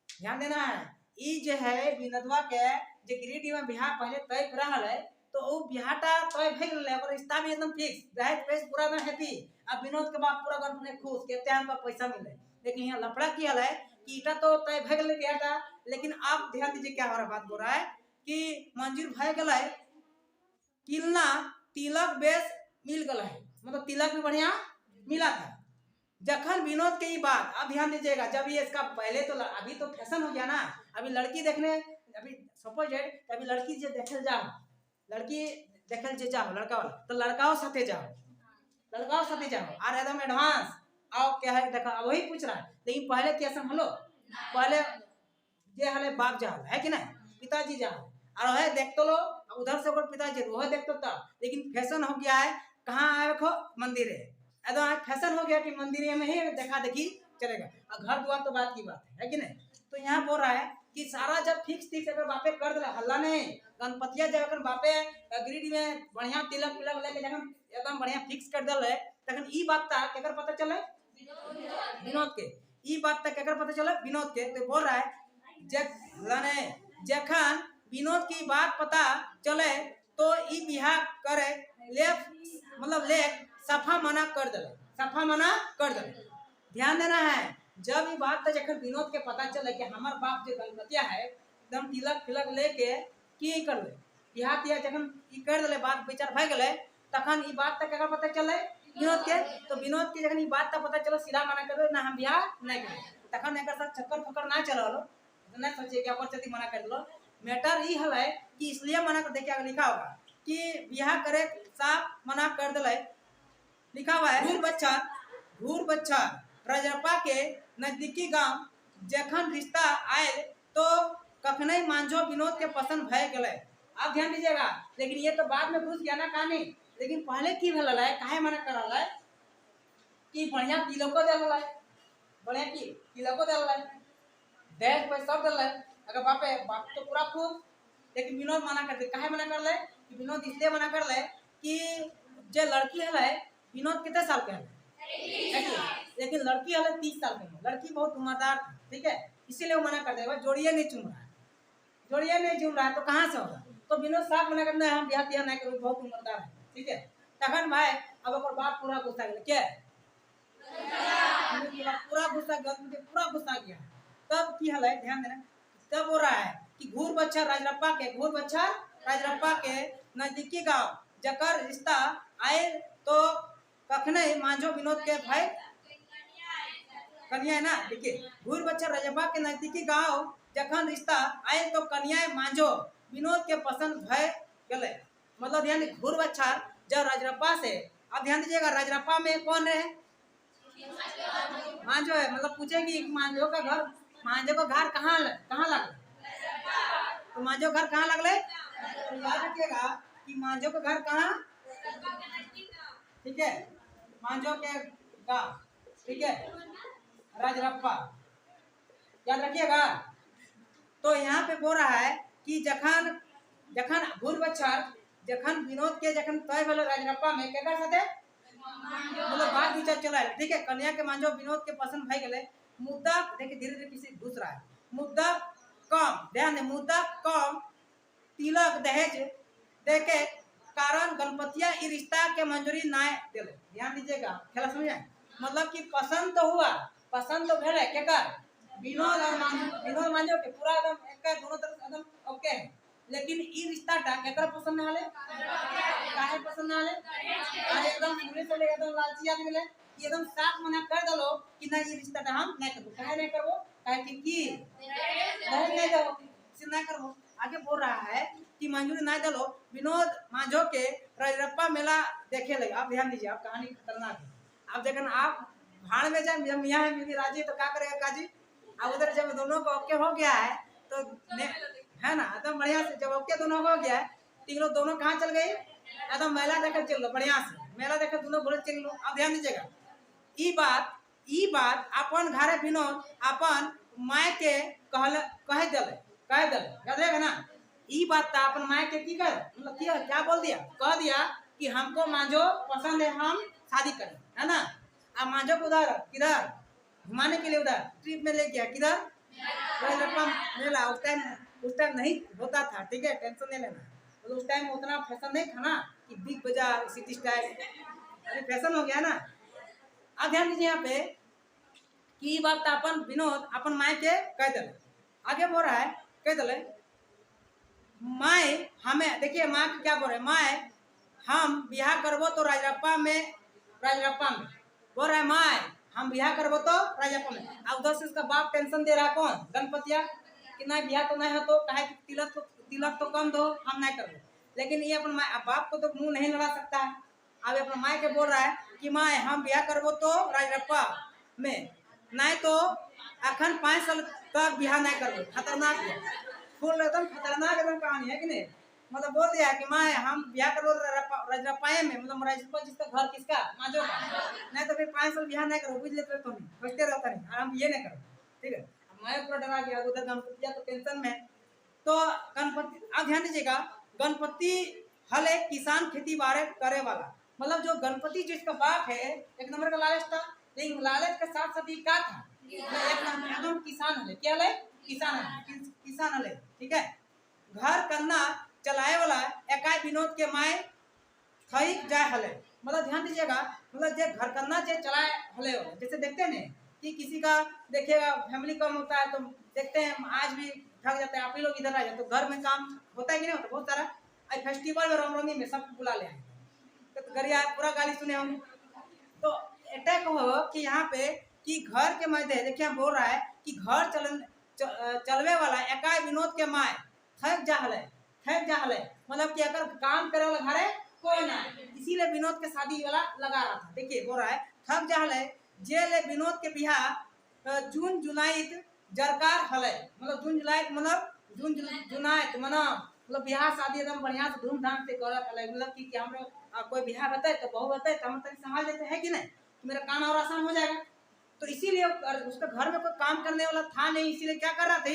ध्यान देना है, ई जो है विनोदवा के जो गिरिडीह में बिहार पहले तय करा है, तो वो बिहाटा तय भय गया, और रिश्ता भी एकदम फिक्स, दहेज पेश पूरा एकदम हैप्पी, अब विनोद के बाप पूरा गन में खुश के टाइम पर पैसा मिले, लेकिन यहाँ लफड़ा किया है कि इटा तो तय भय गया बिहाटा, लेकिन अब ध्यान दीजिए क्या हो रहा, बात बोल रहा है कि मंजूर भय गया है, किलना तिलक बेस मिल गया है, मतलब तिलक भी बढ़िया मिला था, जखन विनोद के ये बात, अब ध्यान दीजिएगा, जब ये इसका पहले तो अभी तो फैशन हो गया ना, अभी लड़की देखने, अभी सपोज अभी लड़की जो देखे जाओ, लड़की देखे जे जाओ लड़का वाला, तो लड़काओं साथे जाओ, लड़काओं साथे जाओ और एकदम एडवांस आओ क्या है देखा, वही पूछ रहा है। लेकिन पहले कैसा हलो, पहले जे हले बाप जा है कि नहीं, पिताजी जा और है देख तो लो, उधर से पिताजी वो देख तो तब। लेकिन फैशन हो गया है, कहाँ आए रखो मंदिर है, एकदम फैशन हो गया कि मंदिर में ही देखा देखी चलेगा, और घर द्वार तो बात की बात है कि नहीं। तो यहाँ बोल रहा है कि सारा जब फिक्स अगर बापे कर दिला, हल्ला नहीं, गणपतिया जब अगर बापे ग्रिड में बढ़िया तिलक पिलक लेके जखन एकदम बढ़िया फिक्स कर दिल, तखन ई बात ता केकर पता चले, विनोद के। ई बात ता केकर पता चले, विनोद के। तो बोल रहा है जखन विनोद की बात पता चले तो ई बिहार करे ले, मतलब ले सफा मना कर दे, सफा मना कर दे। ध्यान देना है, जब ये बात तो जखन विनोद के पता चले कि हमार बाप जो गणपतिया है एकदम तिलक फिलक लेके की कर ले बिहार तिया, जखन ई कर दे बात विचार भय गए, तखन ई बात तक अगर पता चले विनोद के, तो विनोद के जखन ई बात तक पता चलो सीधा मना कर ना हम बिहार नहीं करे, तखन एकर साथ चक्कर फक्कर ना चलो, ना सोचिए कि अपरचति मना कर दो। मैटर ई है कि इसलिए मना कर, देखिए लिखा होगा कि बिहार करे साफ मना कर दिले, लिखा हुआ है घूर बच्चा रजरप्पा के नजदीकी गांव जखन रिश्ता आए तो कखनई मांझो विनोद के पसंद भय गए। आप ध्यान दीजिएगा, लेकिन ये तो बाद में घुस गया ना कहानी, लेकिन पहले की भल है, काहे मना कर है कि बढ़िया तिलको दल है, बढ़िया की तिलको दल है, दहेज पे सब दल है, अगर बापे बाप तो पूरा खूब, लेकिन विनोद मना कर दे। काहे मना कर ले कि विनोद इसलिए मना कर ले कि जो लड़की है विनोद कितने साल के है, लेकिन लड़की है 30 साल के है, लड़की बहुत उम्रदार, ठीक है, इसीलिए वो मना कर देगा। जोड़िए नहीं चुन रहा है, जोड़िए नहीं चुन रहा है तो कहाँ से होगा, तो विनोद साफ मना करना है, हम बिहार तिहार नहीं करो, बहुत उम्रदार है, ठीक है। तखन भाई अब ओकर बाप पूरा गुस्सा गया, क्या पूरा गुस्सा गया, मुझे पूरा गुस्सा गया। तब की हल है, ध्यान देना, तब हो रहा है कि घूर बच्चा राजरप्पा के नजदीकी गांव जकर रिश्ता आए तो कखने मांझो विनोद के भाई कन्या है ना, देखिए घूर बच्चा राजरप्पा के नजदीकी गांव जखन रिश्ता आए तो कन्या मांझो विनोद के पसंद भय गए। मतलब ध्यान घूर बच्चा जब राजरप्पा से, अब ध्यान दीजिएगा राजरप्पा में कौन है, मांझो है, मतलब पूछेगी मांझो का घर, मांझो का घर कहाँ लगल, तो मांझो घर कहाँ लगले, तो याद रखिएगा कि मांझो का घर कहाँ, ठीक है, मांझो के गांव, ठीक है, राजरप्पा, याद रखिएगा। तो यहाँ पे बोल रहा है कि जखन घूर बच्चर जखन विनोद के जखन तय भेल राजरप्पा में केकर साथे, मतलब बात विचार चला है, ठीक है, कन्या के मांझो विनोद के पसंद भय गए। मुद्दा देखिए धीरे धीरे किसी घुस रहा है, मुद्दा कम, ध्यान दे, मुद्दा कम तिलक दहेज देके कारण गणपतिया ई रिश्ता के मंजूरी ना दिले। ध्यान दीजिएगा, खेला समझे, मतलब कि पसंद तो हुआ, पसंद तो भेले केकर, विनोद और विनोद मांझो के पूरा एकदम एक दोनों तरफ एकदम ओके है, लेकिन ई रिश्ता टा केकर पसंद ना हले, काहे पसंद ना हले, आज एकदम पूरे से एकदम लालची आदमी ले एकदम साफ मना कर दलो कि ना ये रिश्ता टा हम नहीं करबो, काहे नहीं करबो, काहे कि दहेज नहीं दो, से नहीं करबो। आगे बोल रहा है कि मंजूरी नहीं दलो विनोद मांझो के राजरप्पा मेला देखे लगे। आप ध्यान दीजिए, आप कहानी खतरनाक है, आप देखें आप भाड़ में जाए, जब मियाँ है बीवी राजी तो क्या करेगा काजी, अब उधर जब दोनों को ओके हो गया है तो है ना एकदम बढ़िया से, जब ओके दोनों को हो गया है तीन लोग दोनों कहाँ चल गए, एकदम मेला देखकर चल लो, बढ़िया से मेला देखकर दोनों बोले चल लो। अब ध्यान दीजिएगा, ई बात अपन घरे विनोद अपन माय के कह दले, याद रहेगा ना, ई बात था अपन माय के की कर, मतलब क्या बोल दिया, कह दिया कि हमको मांझो पसंद है, हम शादी करें, है ना। अब मांझो को उधर किधर घुमाने के लिए उधर ट्रिप में ले गया, किधर राजरप्पा मेला, उस टाइम नहीं होता था, ठीक है, टेंशन नहीं लेना, तो उस टाइम उतना फैशन नहीं था ना कि बिग बाजार सिटी स्टाइल, अरे फैशन हो गया ना। अब ध्यान दीजिए यहाँ पे कि बात अपन विनोद अपन माय के कह दले, आगे बोल रहा है कह दले माय हमें, देखिए माँ क्या बोल रहे, माय हम बिहार करबो तो राजरप्पा में बोल रहा है माय हम बियाह करबो तो राजापा में। अब उधर से उसका बाप टेंशन दे रहा कौन, गणपतिया, कि नहीं बियाह तो नहीं है तो कहे तिलक तो कम दो, हम नहीं करेंगे। लेकिन ये अपन बाप को तो मुंह नहीं लड़ा सकता है। अब अपना माए के बोल रहा है कि माए हम बियाह करबो तो राजरप्पा में, नहीं तो अखन 5 साल तक बियाह नहीं करबो। खतरनाक है, फुल एकदम खतरनाक एकदम कहानी है कि नहीं। मतलब बोल दिया कि माए हम बियाह करबो राजरप्पाए में, मतलब राजरप्पा जिसका घर किसका, मांझो का, नहीं तो फिर 5 साल बियाह नहीं करो, बुझ लेते तो नहीं बचते रहता नहीं, और हम ये नहीं करो, ठीक है। मैं पूरा डरा गया, उधर गणपतिया तो टेंशन में। तो गणपति, अब ध्यान दीजिएगा, गणपति हल एक किसान खेती बाड़ी करे वाला, मतलब जो गणपति जिसका बाप है एक नंबर का लालच था, लेकिन लालच के साथ साथ ये क्या था, एकदम किसान हले, क्या हले, किसान हले, ठीक है। घर करना चलाए वाला एकाई विनोद के माए थई जाए हले, मतलब ध्यान दीजिएगा, मतलब जे घर करना जे चलाए हले, जैसे देखते हैं ना कि किसी का देखिएगा फैमिली कम होता है तो देखते हैं आज भी थक जाते हैं, आप ही लोग इधर आ जाते, तो घर में काम होता है कि नहीं होता, बहुत सारा। आज फेस्टिवल में रामनवमी में सब बुला ले आए, तो गरिया पूरा गाली सुने होंगे। तो अटैक हो कि यहाँ पे कि घर के मध्य देखिए हम बोल रहा है कि घर चलवे वाला एकाई विनोद के माए थक जा हले, मतलब कि अगर काम करे वाला घरे कोई ना, इसीलिए विनोद के शादी वाला लगा रहा था। देखिए बोल रहा है थक जा हले, जेल विनोद के बिहार जून जुलाई जरकार हले, मतलब जून जुलाई मतलब बिहार शादी एकदम बढ़िया से धूमधाम से करत हले, मतलब कि हम लोग कोई बिहार रहता है तो बहू रहता है तो हम तक संभाल देते हैं कि नहीं, तो मेरा काम और आसान हो जाएगा। तो इसीलिए उसका घर में कोई काम करने वाला था नहीं, इसीलिए क्या कर रहा था,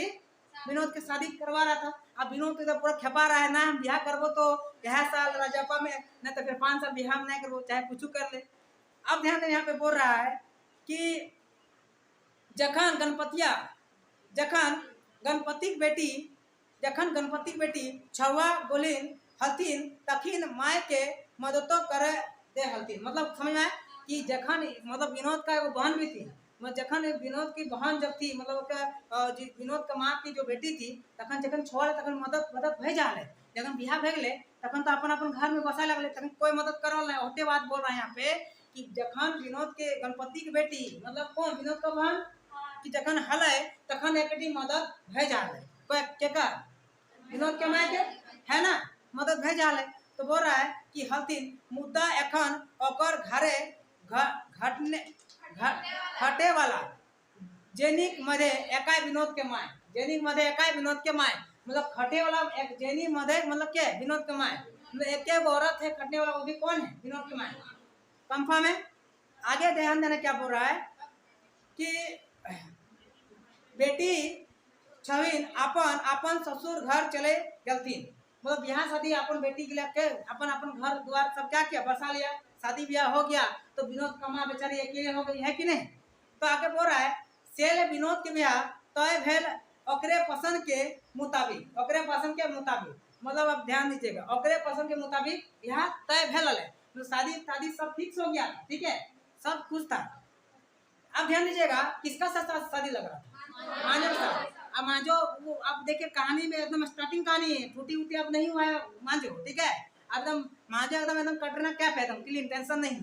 विनोद के शादी करवा रहा था। अब विनोद तो पूरा खेपा रहा है ना, हम बिहार करबो तो यह साल राजापा में, नहीं तो फिर 5 साल बिहार में नहीं करबो, चाहे कुछ कर ले। अब ध्यान दें, यहाँ पे बोल रहा है कि जखन गणपतिक बेटी छवा गोलिन हलथिन तखिन माय के मददो करे दे हलथिन, मतलब समझ में आया कि जखन, मतलब विनोद का एगो बहन भी थी, मतलब जखन विनोद की बहन जब थी, मतलब विनोद का माँ की जो बेटी थी, तखन जखन छोड़ तखन मदद भे जा रहे, जखन बिहार भे गए तखन तो अपन अपन घर में बसा लगले, तखन कोई मदद करल नहीं। ओते बात बोल रहा है यहाँ पे कि जखन विनोद के गणपति की बेटी, मतलब कौन, विनोद का बहन, कि जखन हले तखन एकटी मदद भे जा रहे, कोई केकर, विनोद के माय के है ना, मदद भे जा रहे। तो बोल रहा है कि हलथिन मुद्दा एखन ओकर घरे घटे वाला जेनिक मधे एकाई विनोद के माय, मतलब खटे वाला एक जेनी मधे, मतलब क्या विनोद के माय, मतलब एक औरत है खटने वाला, वो भी कौन है, विनोद के माय, कंफर्म है। आगे ध्यान देना क्या बोल रहा है कि बेटी छविन अपन ससुर घर चले गलतीन, मतलब यहाँ शादी अपन बेटी के लिए अपन घर द्वार सब क्या किया, बसा लिया, शादी ब्याह हो गया, तो विनोद का माँ बेचारी अकेले हो गई है कि नहीं। तो आगे बोल रहा है सेल विनोद के ब्याह तय भेल ओकरे पसंद के मुताबिक, मतलब अब ध्यान दीजिएगा, ओकरे पसंद के मुताबिक यहाँ तय भेल है, तो शादी सब फिक्स हो गया, ठीक है, सब खुश था। अब ध्यान दीजिएगा किसका शादी लग रहा था, मांझो का। अब मांझो, अब देखिए कहानी में एकदम स्टार्टिंग कहानी है, टूटी उटी अब नहीं हुआ है मांझो, ठीक है, एकदम मांझो एकदम कटना क्या एकदम क्लीन, टेंशन नहीं,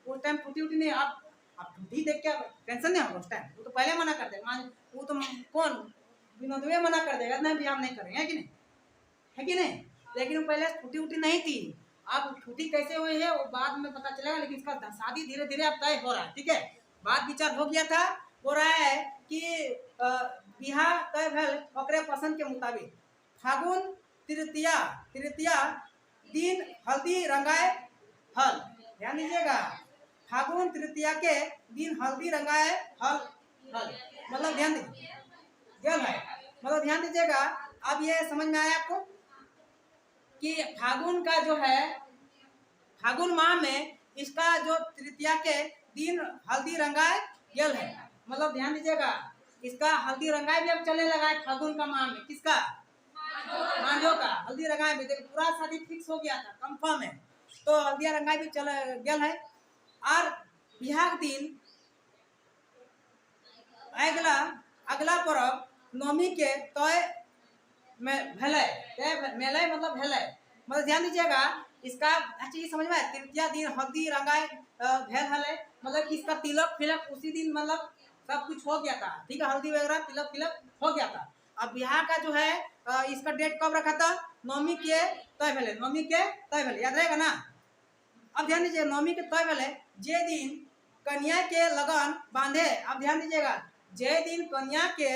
उस टाइम टूटी उटी नहीं। अब टूटी देख के टेंशन नहीं होगा उस टाइम, वो तो पहले मना कर देगा, वो तो कौन, विनोद मना कर देगा नहीं बिहार नहीं करेंगे, है कि नहीं, लेकिन वो पहले टूटी उटी नहीं थी। अब छुट्टी कैसे हुई है वो बाद में पता चलेगा, लेकिन इसका शादी धीरे धीरे अब तय हो रहा है, ठीक है, बात विचार हो गया था। हो रहा है कि बिहार तय भेल ओकरे पसंद के मुताबिक, फागुन तृतीया दिन हल्दी रंगाए हल, ध्यान दीजिएगा, फागुन तृतीया के दिन हल्दी रंगाए हल, मतलब ध्यान दीजिए है, मतलब ध्यान दीजिएगा। अब ये समझ में आया आपको कि फागुन का जो है, फागुन माह में इसका जो तृतीया के दिन हल्दी रंगाए गल है, मतलब ध्यान दीजिएगा, इसका हल्दी रंगाए भी अब चलने लगा है फागुन का माह में, किसका, मांझो का हल्दी रंगाए भी, देखो पूरा शादी फिक्स हो गया था, कंफर्म है, तो हल्दी रंगाए भी चल गल है। और बिहार दिन अगला पर्व नवमी के तय में भेलै, मतलब भेलै, मतलब ध्यान दीजिएगा इसका अच्छा चीज समझ में आया। तृतीया दिन हल्दी रंगाए भेल हले, मतलब कि इसका तिलक फिलक उसी दिन मतलब सब कुछ हो गया था, ठीक है, हल्दी वगैरह तिलक फिलक हो गया था। अब बिहार का जो है इसका डेट कब रखा था, नवमी के तय भेले, नवमी के तय भेले, याद रहेगा ना। अब ध्यान दीजिए, नवमी के तय भेले जे दिन कन्या के लगन बांधे, अब ध्यान दीजिएगा, जे दिन कन्या के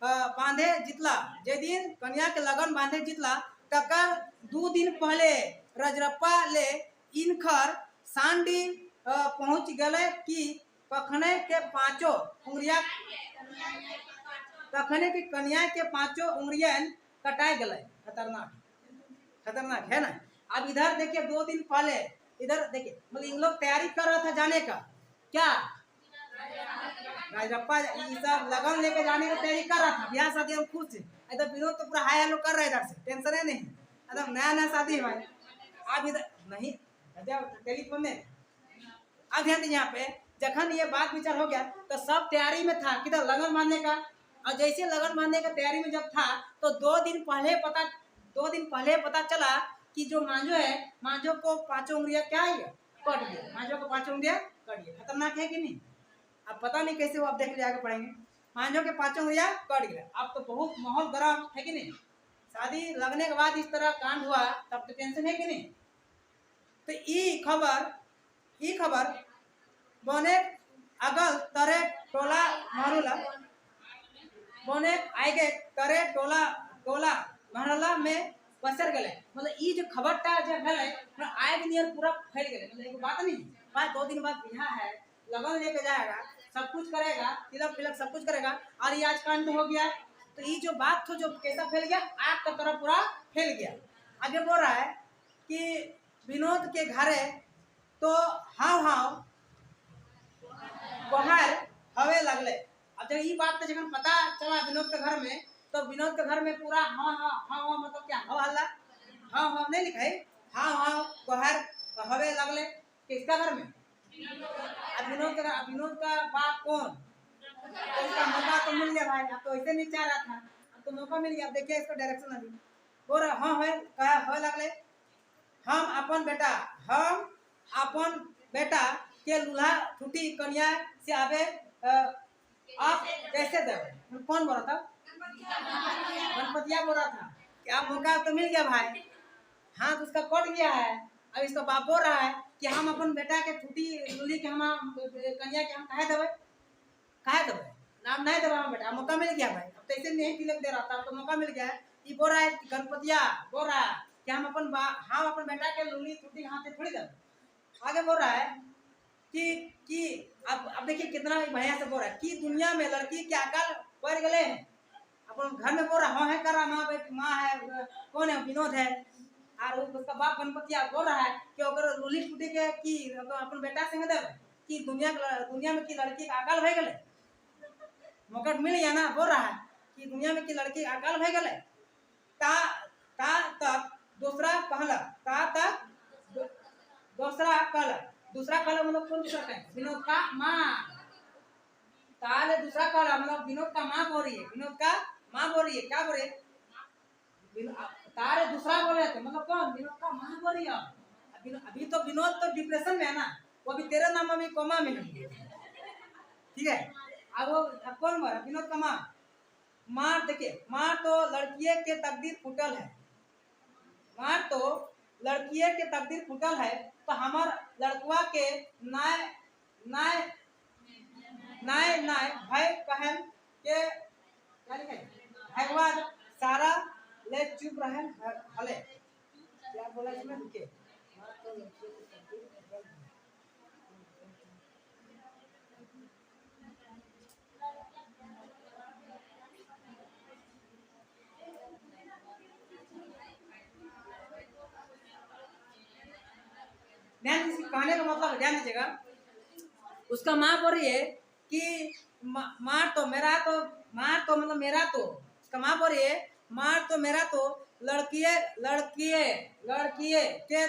बांधे जितला, जे दिन कन्या के लगन बांधे जितला तकर 2 दिन पहले रजरप्पा ले इनखर सांडी पहुंच गए कि कखने के पांचों उंगलियां, कखने की कन्या के पांचों उंगलियां कटाए गए। खतरनाक, खतरनाक है ना। अब इधर देखिए 2 दिन पहले, इधर देखिए मतलब इन लोग तैयारी कर रहा था जाने का, क्या राजरप्पा सब लगन लेके जाने की तैयारी कर रहा था, ब्याह शादी हम खुश थे, इधर विनोद तो पूरा हाई हेलो कर रहा है, इधर से टेंशन है नहीं, एकदम नया नया शादी है भाई। अब इधर नहीं टेलीफोन में, अब ध्यान दीजिए यहाँ पे, जखन ये बात विचार हो गया तो सब तैयारी में था किधर लगन मानने का, और जैसे लगन मानने का तैयारी में जब था तो 2 दिन पहले पता चला कि जो मांझो है, मांझो को 5 उंगलियां क्या है कट गया, मांझो को 5 उंगलियां कट गया। खतरनाक है कि नहीं। अब पता नहीं कैसे वो आप देख ले आगे पढ़ेंगे, मांझो के 5 उंगलियां कट गया। अब तो बहुत माहौल गर्म है कि नहीं, शादी लगने के बाद इस तरह कांड हुआ तब तो टेंशन है कि नहीं। तो ई खबर बने अगल तरे टोला महरुला, बने आगे तरे टोला टोला महरला में पसर गए, मतलब ई जो खबरटा जो है आग नियर पूरा फैल गए, मतलब एक बात नहीं, बात 2 दिन बाद बिहार है, लगन लेके जाएगा, सब कुछ करेगा, तिलक फिलक सब कुछ करेगा, और ये आज कांड हो गया। तो ये जो बात थी जो कैसा फैल गया, आग का तरह पूरा फैल गया। आगे बोल रहा है कि विनोद के घरे तो हाव हाव बहार हवे लगले। अब जब ये बात तो जब पता चला विनोद के घर में, तो विनोद के घर में पूरा हाँ हाँ हाँ हाँ मतलब क्या हाँ हल्ला, हाँ हाँ नहीं लिखा है, हाँ हाँ बहार हवे लगले किसका घर में, अब विनोद का बाप कौन, तो इसका मौका तो मिल गया भाई, अब तो ऐसे नहीं चाह रहा था, अब तो मौका मिल गया। अब देखिए इसका डायरेक्शन अभी बोल रहा हाँ है कहा हवे लगले, हम अपन बेटा के लूल्हा ठूठी कन्या से आवे आप कैसे देवे, कौन बोल रहा था, गणपतिया बोल रहा था कि आप मौका तो मिल गया भाई, हाथ उसका कट गया है। अब इसका बाप बोल रहा है कि हम अपन बेटा के ठूठी लूली के हम कन्या के हम कहे देवे, नाम नहीं देवे हम बेटा, मौका मिल गया भाई, अब तो ऐसे नहीं तिलक दे रहा था, तो मौका मिल गया है। ये बोल रहा है गणपतिया बोल रहा है कि हम अपन बेटा के लूली ठूठी हाथ से थोड़ी देवे। आगे बोल रहा है कि अब देखिए कितना भैया से बोल रहा है कि दुनिया में लड़की के अकल बढ़ गए हैं, अपन घर में बोल रहा हाँ है कर रहा, माँ है कौन है विनोद है, और उसका बाप गणपतिया बोल रहा है कि अगर लूली टूटे के कि अपन बेटा से दे कि दुनिया में की लड़की का अकल भय गए, मौका मिल गया ना, बोल रहा है कि दुनिया में की लड़की अकल भय गए, ता तक दूसरा कहला, ता तक दूसरा कहला मतलब कौन दूसरा है, विनोद का माँ, ताले दूसरा कहला मतलब विनोद का माँ बोल रही है, विनोद का माँ बोल रही है, क्या बोल रही है तारे दूसरा बोल रहे थे, मतलब कौन, विनोद का माँ बोल रही है। अभी तो विनोद तो डिप्रेशन में है ना, वो अभी तेरे नाम में कोमा में नहीं है, ठीक है। अब वो कौन बोल रहा, विनोद का माँ देखिए, माँ तो लड़किए के तकदीर फुटल है, माँ तो लड़किए के तकदीर फुटल है, तो हमार लड़कुआ के नाय नाय नाय नाय भाई बहन के भगवान सारा ले चुप रहे हले, क्या बोला इसमें रुके, ध्यान कहने का मतलब ध्यान दीजिएगा, उसका माँ बोल रही है कि मार तो मतलब मेरा तो, उसका माँ बोल रही है मार तो मेरा तो लड़किए के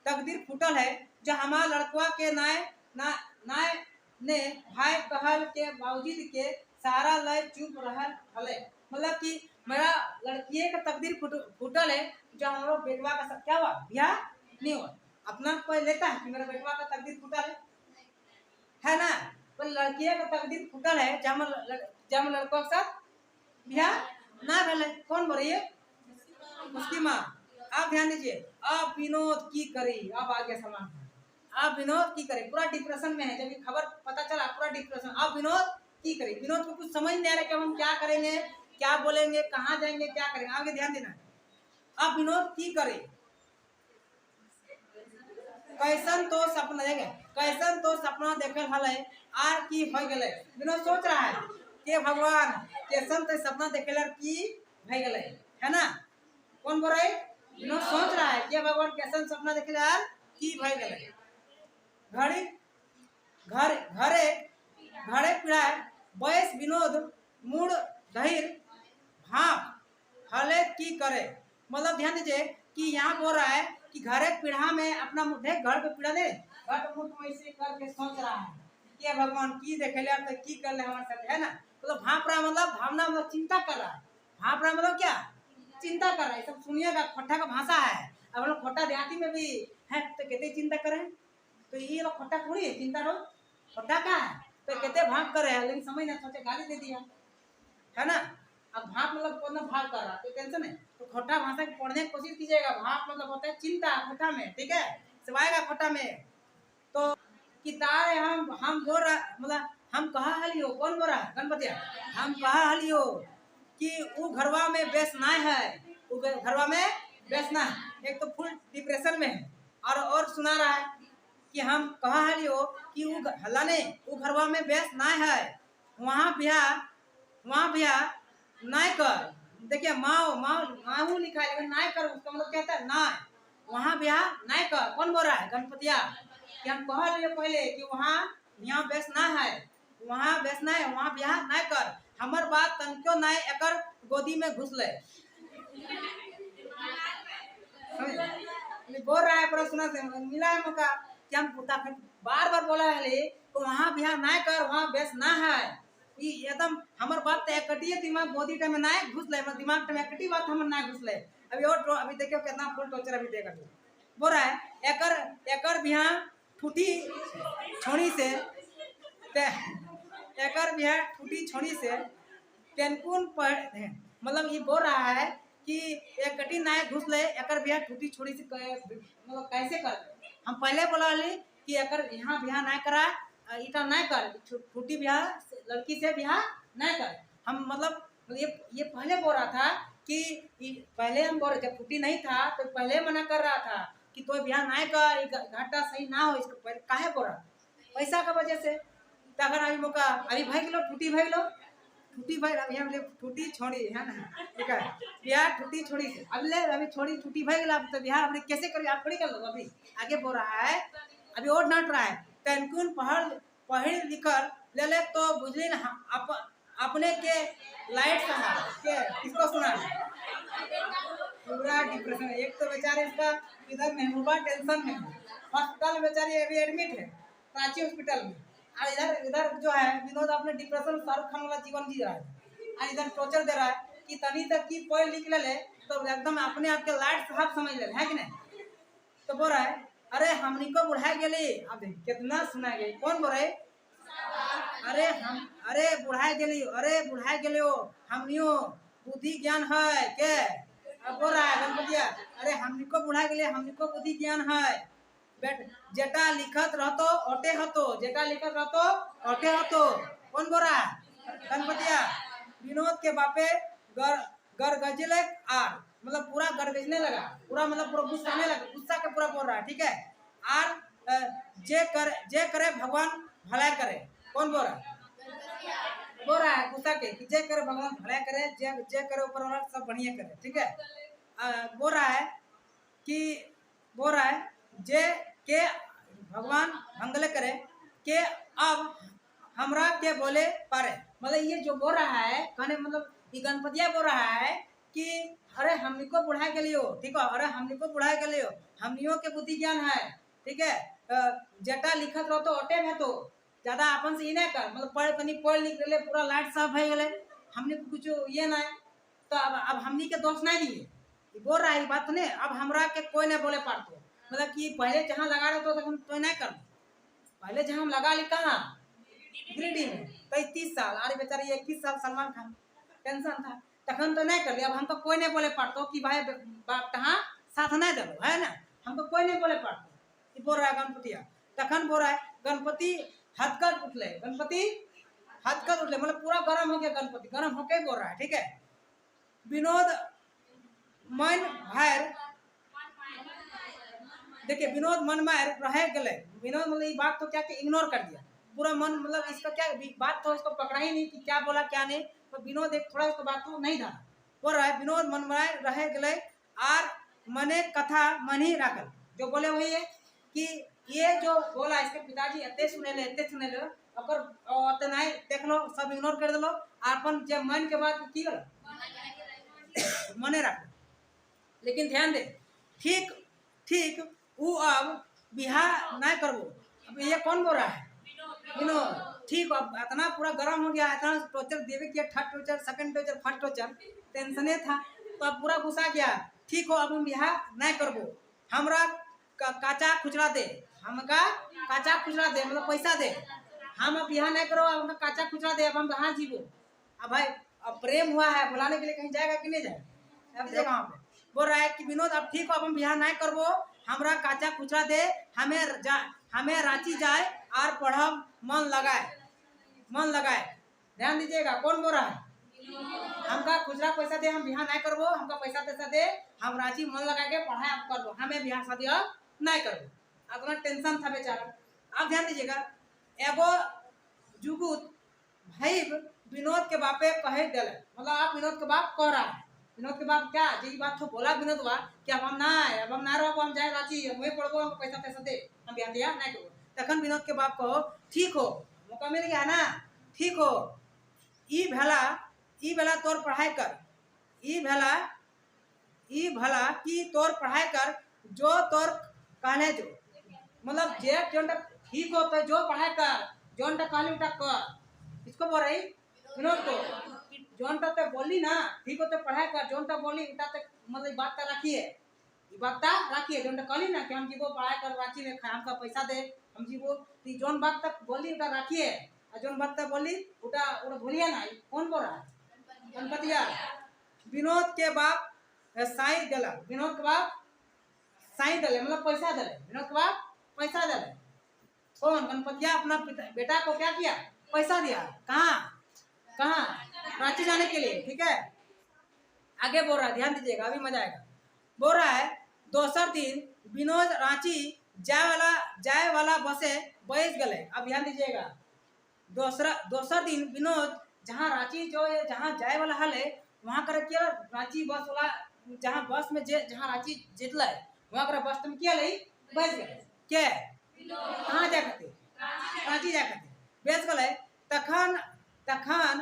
तकदीर फूटल है, जो हमारा लड़कुआ के नाय ने भाई कहल के बावजूद के सारा लय चुप रहल हले, मतलब कि मेरा लड़किए का तकदीर फूटल है, जो हमारा बेटवा का सब क्या हुआ ब्याह नहीं हुआ। अपना कोई लेता है कि मेरा बेटवा का तकदीर फूटल है ना, पर लड़किया का तकदीर फूटल है जब लड़कों के साथ ब्याह ना भले। कौन बोल रही है? उसकी माँ। आप ध्यान दीजिए, अब विनोद की करी, अब आगे समान अब विनोद की करे, पूरा डिप्रेशन में है। जब ये खबर पता चला पूरा डिप्रेशन। अब विनोद की करे, विनोद को कुछ समझ नहीं आ रहा कि हम क्या करेंगे, क्या बोलेंगे, कहाँ जाएंगे, क्या करेंगे। आगे ध्यान देना। अब विनोद की करे, कैसन तो सपना देखे, कैसन तो सपना देखे हल है आर की हो गए। विनोद सोच रहा है कि भगवान कैसन तो सपना देखे की हो गए, है ना। कौन बोल रहा है? विनोद सोच रहा है कि भगवान कैसन सपना देखे यार की हो गए। घड़ी घर घरे घरे पिड़ाए बयस विनोद मूड धैर भाप हले की करे। मतलब ध्यान दीजिए कि यहाँ बोल रहा है कि घरे पीढ़ा में अपना मुठे घर पे पीड़ा दे, घर पे मुठ में ऐसे करके सोच रहा है कि भगवान की देखे ले तो की कर ले हमारे साथ, है ना। मतलब भाप रहा मतलब भावना, मतलब चिंता कर रहा है। भाप रहा मतलब क्या? चिंता कर रहा है। सब सुनिएगा, खोटा का भाषा है। अब हम लोग खोटा देहाती में भी है तो कहते चिंता करें, तो ये लोग खोटा थोड़ी है। चिंता रो खोटा का है तो कहते भाग कर रहे हैं, लेकिन समझ ना सोचे गाली दे दिया, है ना। अब भाग मतलब कौन भाग कर रहा, तो टेंशन है। तो खोटा भाषा पढ़ने की कोशिश कीजिएगा। भाग मतलब होता है चिंता खोटा में, ठीक है, सिवाएगा खोटा में। तो कि तारे हम बोल रहा मतलब हम कहा हलियो। कौन बोल रहा है? गणपतिया। हम कहा हलियो कि वो घरवा में बेस ना है, वो घरवा में बेस ना है। एक तो फुल डिप्रेशन में है, और सुना रहा है कि हम कहा हलियो कि वो हल्ला ने वो घरवा में बेस ना है, वहाँ ब्याह ना कर। देखिए माँ माँ माँ लिखा है, लेकिन ना कर उसका मतलब क्या होता है? ना, वहाँ ब्याह ना कर। कौन बोल रहा है? गणपतिया। कि हम कह लिए पहले कि वहाँ यहाँ बेस ना है, वहाँ बेस ना है, वहाँ ब्याह ना कर। हमर बात तनक्यो ना एकर गोदी में घुस ले। बोल रहा है प्रश्न से मिला है मौका कि हम बार बार बोला है तो वहाँ ब्याह ना कर, वहाँ बेस ना है। एकदम हमार बात तय कटिए दिमाग गोदी टाइम में ना घुस ले, दिमाग टाइम कटी बात हमर ना घुस ले। अभी और अभी देखियो कितना फुल टोचर अभी देगा। बोल रहा है एकर बिहार ठूठी छोड़ी से, एकर बिहार ठूठी छोड़ी से टेनकुन पढ़। मतलब ये बोल रहा है कि एक कटी ना घुस ले, एकर बिहार ठूठी छोड़ी से मतलब कैसे कर। हम पहले बोला कि एकर यहाँ बिहार ना करा, इटा ना कर, ठूठी बिहार लड़की से बिहार ना कर। हम मतलब ये पहले बोल रहा था कि पहले हम बोल रहे जब ठूठी नहीं था तो पहले मना कर रहा था कि तो बिहार ना कर, घाटा सही ना हो। इसको काहे बोल रहा? पैसा का वजह से। तो अगर अभी मौका अभी भाई लो ठूठी भाई लो ठूठी भाई, अभी हम ठूठी छोड़ी है ना, ठीक है बिहार ठूठी छोड़ी से अब ले अभी छोड़ी ठूठी भाई गला तो बिहार अपने कैसे करिए आप थोड़ी कर लो। अभी आगे बोल रहा है, अभी और डांट रहा है तनकुन पढ़ लिखर ले तो बुझली ना अपने के लाइट सहा के किसको सुना पूरा डिप्रेशन। एक तो बेचारे इसका इधर महबूबा टेंशन में हॉस्पिटल बेचारी अभी एडमिट है रांची हॉस्पिटल में, और इधर इधर जो है विनोद अपने डिप्रेशन शाहरुख खान वाला जीवन जी रहा है, और इधर टॉर्चर दे रहा है कि तनी तक की पढ़ लिख ले तो एकदम अपने आप के लाइट साहब समझ ले, है कि नहीं। तो बोल रहा है अरे हमनी को बुढ़ा गेली। अब कितना सुना गई। कौन बोल रहे? अरे बुढ़ा गेली, अरे बुढ़ा गेली हमनियो बुद्धि ज्ञान है के। अब बोल रहा है गणपतिया अरे हमनी को बुढ़ा गेली, हमनी को बुद्धि ज्ञान है। बेट जेटा लिखत रहतो ओटे हतो, जेटा लिखत रहतो ओटे हतो। कौन बोल रहा है? गणपतिया। विनोद के बापे गरगजले आर मतलब पूरा गरगजने लगा, पूरा मतलब पूरा गुस्साने लगा, गुस्सा के पूरा बोल रहा है, ठीक है। आर जे करे भगवान भलाई करे। कौन बोल रहा है? बोल रहा है गुस्सा के कि जे करे भगवान भलाई करे, जे करे ऊपर वाला सब बढ़िया करे, ठीक है। बोल रहा है कि बोल रहा है जे के भगवान भंगले करे के अब हमरा के बोले पारे। मतलब ये जो बोल रहा है कहने मतलब ये गणपतिया बोल रहा है कि अरे हमनी को बुढ़ाए के लियो, ठीक है, अरे हमनी को बुढ़ाए के लियो, हमनियों के बुद्धि ज्ञान है, ठीक है। जेटा लिखत रहो तो ओटे में तो ज्यादा अपन से ही नहीं कर, मतलब पढ़ लिख ले पूरा लाइट साफ है गए, हमने को कुछ ये ना है। तो अब हमनी के दोष नहीं दिए बोल रहा है बात ने। अब हमरा के कोई नहीं बोले पारतो, मतलब कि पहले जहाँ लगा रहे तो हम तो नहीं कर, पहले जहाँ हम लगा ली कहाँ गिरिडीह में 30 साल, अरे बेचारे 21 साल सलमान खान टेंशन था तखन तो नहीं कर लिया। अब हमको कोई नहीं बोले पड़तो कि भाई कहाँ साथ नहीं दलो है ना, हमको कोई नहीं बोले पड़तो। बोल रहा है गणपतिया तखन बोल रहा है गणपति हथकर उठले, गणपति हथकर उठले मतलब पूरा गर्म हो गया, गणपति गर्म होके बोल रहा है। ठीक है, विनोद मन भर, देखिए विनोद मन में रह गए, विनोद मतलब ये बात तो क्या कि इग्नोर कर दिया पूरा मन, मतलब इसका क्या बात तो इसको पकड़ा ही नहीं कि क्या बोला क्या नहीं, तो विनोद एक थोड़ा इसको बात तो नहीं था बोल रहा है। विनोद मन में रह गए आर मने कथा मन ही राखल, जो बोले वही है कि ये जो बोला इसके पिताजी एते सुने ले और नहीं देख लो सब इग्नोर कर दलो, अपन जब मन के बात की गल मने रख। लेकिन ध्यान दे ठीक ठीक वो अब बिहार नहीं करबो, अब ये कौन बोल रहा है विनोद। ठीक अब इतना पूरा गर्म हो गया, इतना टॉर्चर देवे किया, third torture second torture first torture टेंशने था तो अब पूरा गुस्सा गया। ठीक हो अब हम बिहार नहीं करबो, हमरा काचा खुचरा दे, हमका काचा खुचरा दे मतलब पैसा दे, हम अब बिहार नहीं करो, अब हमका काचा खुचरा दे, अब हम कहाँ जीवो। अब भाई अब प्रेम हुआ है बुलाने के लिए कहीं जाएगा कि नहीं जाएगा, अब देखो वहाँ पे बोल रहा है कि विनोद अब ठीक हो अब हम बिहार नहीं करबो, हमरा काचा खुचरा दे, हमें रांची जाए और पढ़ब मन लगाए। ध्यान दीजिएगा कौन बोल रहा है, हमका खुचरा पैसा दे, हम बिहार नहीं करबो, हमका पैसा दे, हम रांची मन लगा के पढ़ाई अब करबो, हमें बिहार शादी अब नहीं करबो। अपना टेंशन था बेचारा। अब ध्यान दीजिएगा एगो जुगुत भाई विनोद के बापे कहे दिल, मतलब आप विनोद के बाप कह रहा है, विनोद के बाप क्या जी बात तो बोला विनोद बा कि अब हम ना रहो, हम जाए रांची, हम वही पढ़बो, हम पैसा दे, हम बिहार दिया नहीं करो। तखन विनोद के बाप कहो ठीक हो मौका मिल गया ना, ठीक हो ई भला तोर पढ़ाई कर, ई भला कि तोर पढ़ाई कर जो तोर कहले जो, मतलब जे जोन ठीक हो तो जो पढ़ाई कर जोन कहली उटा कर, इसको बोल रही विनोद को जोन तो बोली ना ठीक हो तो पढ़ाई कर, जोन तो बोली उटा तक मतलब बात रखिए, जोन कहली ना कि हम जीवो पढ़ाई कर रांची में, हमका पैसा दे हम जीवो, जोन बात तक बोली उटा रखिए, और जोन बात तक बोली उटा भूलिए ना। कौन बोल रहा है गणपतिया। विनोद के बाप साई दिला, विनोद के बाप साई दिले मतलब पैसा दिले, विनोद के बाप पैसा दिले। कौन गणपतिया अपना बेटा को क्या किया पैसा दिया, कहाँ रांची जाने के लिए। ठीक है आगे बोल रहा है ध्यान दीजिएगा अभी मजा आएगा। बोल रहा है दोसर दिन विनोद रांची जाए वाला बसे बैठ गए। अब ध्यान दीजिएगा दोसर दिन विनोद जहाँ रांची जो है जहाँ जाए वाला हल है वहाँ कर क्या रांची बस वाला जहाँ बस में जहाँ रांची जितल वहाँ कर बस तुम क्या लई बैठ गए, क्या कहाँ जा करते रांची जा करते बैठ गए। तखन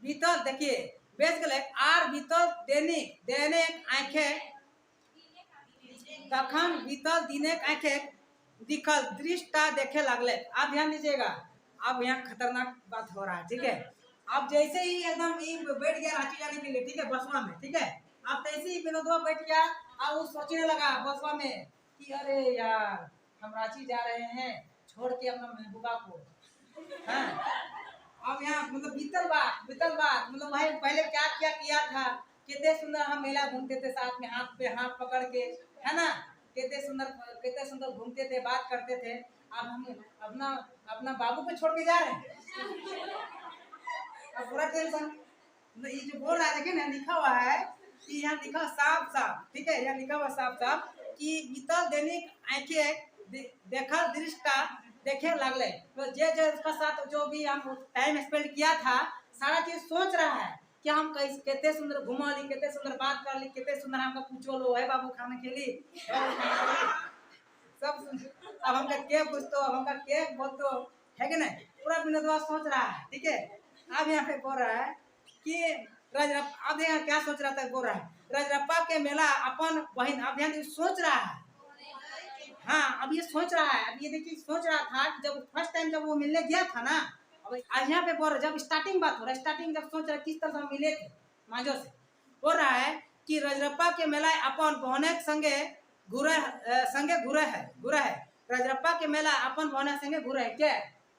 बीतल देखिए बेच गए आर बीतल दैनिक आंखे, तखन बीतल दिनेक आंखे दिखल दृष्टा देखे लगले। आप ध्यान दीजिएगा अब यहाँ खतरनाक बात हो रहा है। ठीक है अब जैसे ही एकदम बैठ गया रांची जाने के लिए, ठीक है बसवा में, ठीक है अब तैसे ही विनोदवा बैठ गया और वो सोचने लगा बसवा में कि अरे यार हम रांची जा रहे हैं छोड़ के अपना महबूबा को। हाँ अब यहाँ मतलब बीतल बात मतलब भाई पहले क्या क्या किया था, कितने सुंदर हम मेला घूमते थे साथ में हाथ पे हाथ पकड़ के, है ना कितने सुंदर घूमते थे बात करते थे। अब हम अपना बाबू पे छोड़ के जा रहे हैं। अब पूरा टेंशन ये जो बोल रहा है देखिए ना लिखा हुआ है कि यहाँ लिखा साफ, ठीक है यहाँ लिखा हुआ साफ कि बीतल दैनिक आंखें देखा दृष्टा देखे लगले। तो जे उसका साथ जो भी हम टाइम स्पेंड किया था सारा चीज सोच रहा है कि हम कितने सुंदर घुमा ली, कितने सुंदर बात कर ली, कितने सुंदर हमका पूछो लो है बाबू खाना खेली सब अब हमका के पूछतो अब हमका के बोलतो है कि नहीं, पूरा विनोदवा सोच रहा है। ठीक है अब यहाँ पे बोल रहा है कि रजरप्पा, अब यहाँ क्या सोच रहा था बोल रहा है रजरप्पा के मेला अपन बहन, अब ध्यान सोच रहा है। हाँ अब ये सोच रहा है, अब ये देखिए सोच रहा था कि जब फर्स्ट टाइम जब वो मिलने गया था ना, अब यहाँ पे बोल रहा जब स्टार्टिंग बात हो रहा है, स्टार्टिंग जब सोच रहा किस तरह से हम मिले थे मांझो से, बोल रहा है कि रजरप्पा के मेला अपन बहने संगे संगे घुरा है राजरप्पा के मेला अपन भने संगे घुरा है क्या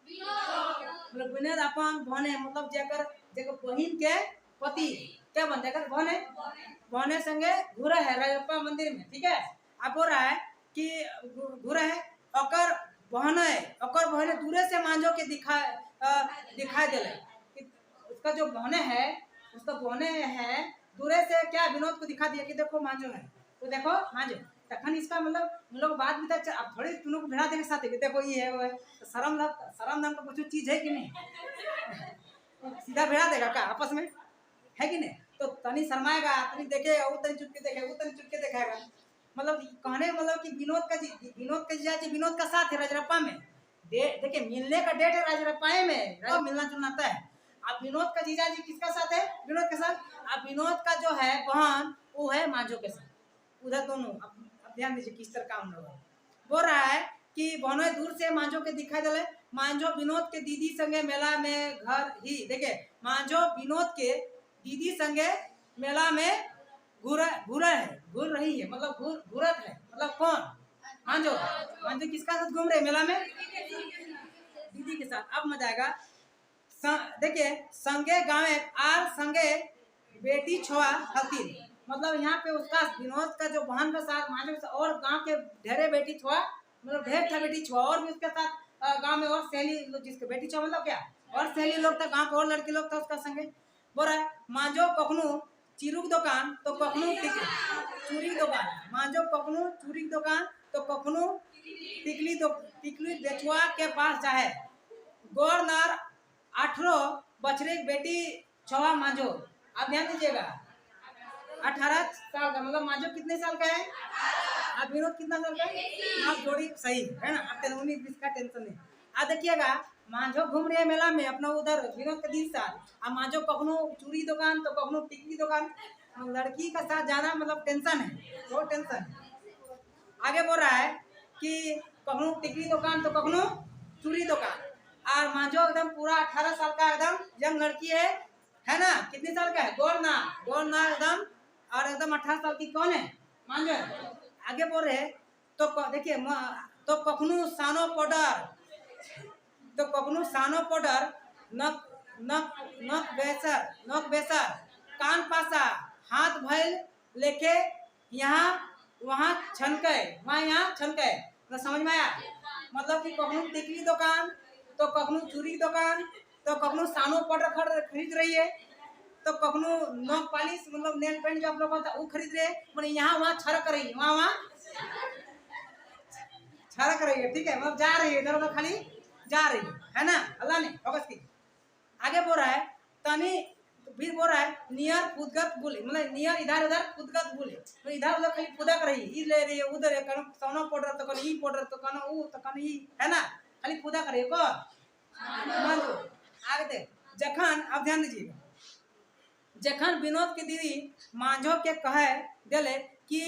मतलब विनोद अपन भने मतलब जेकर जेकर बहिन के पति क्या बन जेकर भने भने संगे घुरा है राजरप्पा मंदिर में ठीक है। अब बोल रहा है कि घुरा है ओकर बहने दूरे से मांझो के दिखाई दिले उसका जो बहने है उसका बहने है दूरे से क्या विनोद को दिखा दिया कि देखो मांझो है तो देखो मांझो तखन इसका मतलब हम लोग बात भी तक अब थोड़ी तुम लोग भिड़ा देंगे साथ कि देखो ये है वो है तो शर्म नाम का कुछ चीज है कि नहीं सीधा भिड़ा देगा क्या आपस में है कि नहीं तो तनी शर्माएगा तनी देखे वो तनी चुप के देखे वो तनी चुप के देखेगा मतलब कहने मतलब कि विनोद का जीजा जी विनोद का साथ है राजरप्पा में देखिए मिलने का डेट है राजरप्पा में मिलना जुलना तय है। अब विनोद का जीजा जी किसका साथ है विनोद के साथ अब विनोद का जो है बहन वो है मांझो के साथ उधर दोनों अब ध्यान दीजिए किस तरह काम होगा बोल रहा है कि बहनों दूर से मांझो के दिखाई दे मांझो विनोद के दीदी संगे मेला में घर ही देखिए मांझो विनोद के दीदी संगे मेला में घूर रही है मतलब घूरत है मतलब कौन मांझो किसका साथ घूम रहे मेला में दीदी के साथ। अब मजा आएगा देखिए संगे गाँव आर संगे बेटी छोआ हतीन मतलब यहाँ पे उसका विनोद का जो बहन का साथ मांझो और गांव के ढेरे बेटी छोआ मतलब ढेर था बेटी छोआ और भी उसके साथ गांव में और सहेली जिसके बेटी छोआ मतलब क्या और सहेली लोग था गांव के और लड़की लोग था उसका संगे बोल रहा है मांझो कखनू चिरुक दुकान तो कखनू चूरी दुकान मांझो कखनू चूरी दुकान तो कखनू टिकली बेचुआ के पास चाहे गौर नार 18 बछरे बेटी छवा मांझो आप ध्यान दीजिएगा 18 साल का मतलब मांझो कितने साल का है आप विनोद कितना साल का है आप जोड़ी सही है ना आप 19-20 का टेंशन नहीं। आप देखिएगा मांझो घूम रहे मेला में अपना उधर विनोद का 20 साल अब मांझो कखनो चूड़ी दुकान तो कखनो टिकली दुकान लड़की का साथ जाना मतलब टेंशन है बहुत टेंशन है। आगे बोल रहा है कि कखनो टिकली दुकान तो कखनो चूड़ी दुकान और मांझो एकदम पूरा 18 साल का एकदम यंग लड़की है ना कितने साल का है गोरना एकदम और एकदम 18 साल की कौन है मांझो आगे बोल रहे तो देखिए तो कखनो सानो पाउडर नक बेसर कान पासा हाथ भैल लेके यहाँ वहाँ छनके तो समझ में आया मतलब कि कखनो टिकली दुकान तो कखनो चूड़ी दुकान तो कखनो सानो पाउडर खरीद रही है तो कखनो नख पालिश मतलब नेल पेंट जो आप लोग होता है वो खरीद रहे मतलब यहाँ वहाँ छरक रही है वहाँ छरक रही है ठीक है मतलब जा रही है इधर उधर खाली जा रही है ना अल्लाह ने फोकस की। आगे बोल रहा है तनी फिर बोल रहा है नियर खुदगत बोले मतलब नियर इधर उधर खुदगत बोले तो इधर उधर खाली खुदक रही ई ले रही है उधर है कनो सोना पाउडर तो कनो ई पाउडर तो कनो ऊ तो कनो ई है ना खाली खुदक रही है को मांझो आगे दे जखन अब ध्यान दीजिएगा जखन विनोद के दीदी मांझो के कहे दिले कि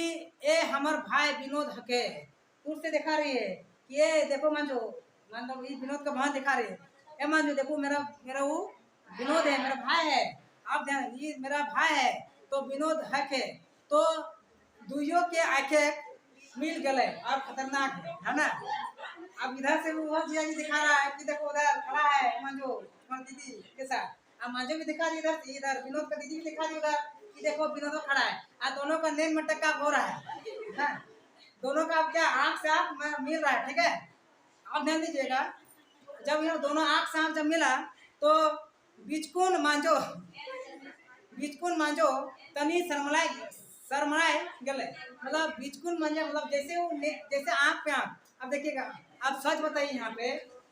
ए हमर भाई विनोद हके दूर से दिखा रही है कि ये देखो मांझो मतलब ये विनोद का भाई दिखा रही है ए मांझो देखो मेरा वो विनोद है मेरा भाई है आप ध्यान ये मेरा भाई है तो विनोद हके तो दुइयों के आंखें मिल गए और खतरनाक है ना। अब इधर से वो जिया जी दिखा रहा है कि देखो उधर खड़ा है मांझो दीदी के साथ अब मांझो भी दिखा दी इधर विनोद का दीदी भी दिखा दी उधर कि देखो विनोद खड़ा है और दोनों का नेम में टक्का हो रहा है दोनों का अब क्या आंख से आंख मिल रहा है ठीक है। आप ध्यान दीजिएगा जब यह दोनों आंख से आंख जब मिला तो बिचकुन मांझो तनी शर्मलाए गले मतलब बिचकुन मांझो मतलब जैसे आंख पे आंख। अब देखिएगा अब सच बताइए यहाँ पे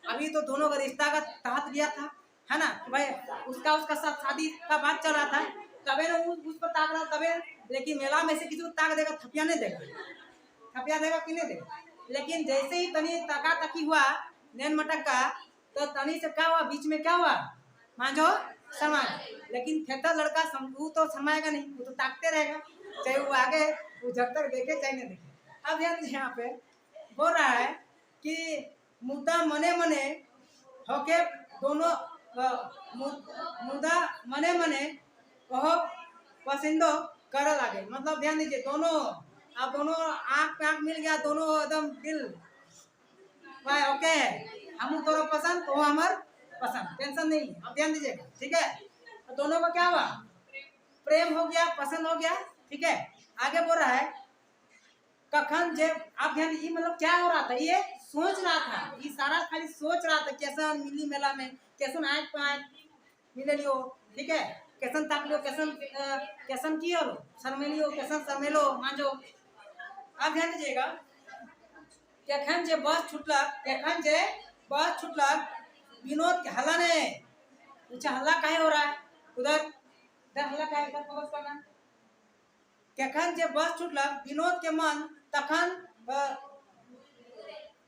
अभी तो दोनों का रिश्ता का तहत दिया था है ना कि भाई उसका साथ शादी का बात चल रहा था तबे ना उस पर ताक रहा तबे लेकिन मेला में से किसी को ताक देगा थपिया नहीं देगा कि नहीं देगा लेकिन जैसे ही तनी तका तकी हुआ नैन मटक का तो तनी से क्या हुआ बीच में क्या हुआ मांझो समा लेकिन खेता लड़का वो तो समाएगा नहीं वो तो ताकते रहेगा चाहे वो आगे वो जब तक देखे चाहे नहीं देखे। अब ध्यान यहाँ पे बोल रहा है कि मुद्दा मने होके दोनों मुद्दा मने वह पसंदो कर लागे मतलब ध्यान दीजिए दोनों अब दोनों आँख पे आँख मिल गया, दोनों एकदम दिल भाई ओके है, हम दोनों पसंद तो हमार पसंद, टेंशन नहीं है, अब ध्यान दीजिएगा, ठीक है। तो दोनों का क्या हुआ, प्रेम हो गया, पसंद हो गया, ठीक है। आगे बोल रहा है कखन जे, आप ध्यान दीजिए, मतलब क्या हो रहा था, ये सोच रहा था, ये सारा खाली सोच रहा था कैसा मिली मेला में, कैसन आँख पे आँख मिले लियो, ठीक है, कैसन ताक लियो, कैसन कियो शर्मेलियो, कैसन शर्मेलो मांजो। आप ध्यान दीजिएगा, केखन जे बस छुटलक, केखन जे बस छुटलक विनोद के हल्ला ने पूछा, हल्ला काहे हो रहा है उधर, इधर हल्ला काहे, इधर फोकस करना। केखन जे बस छुटलक विनोद के मन तखन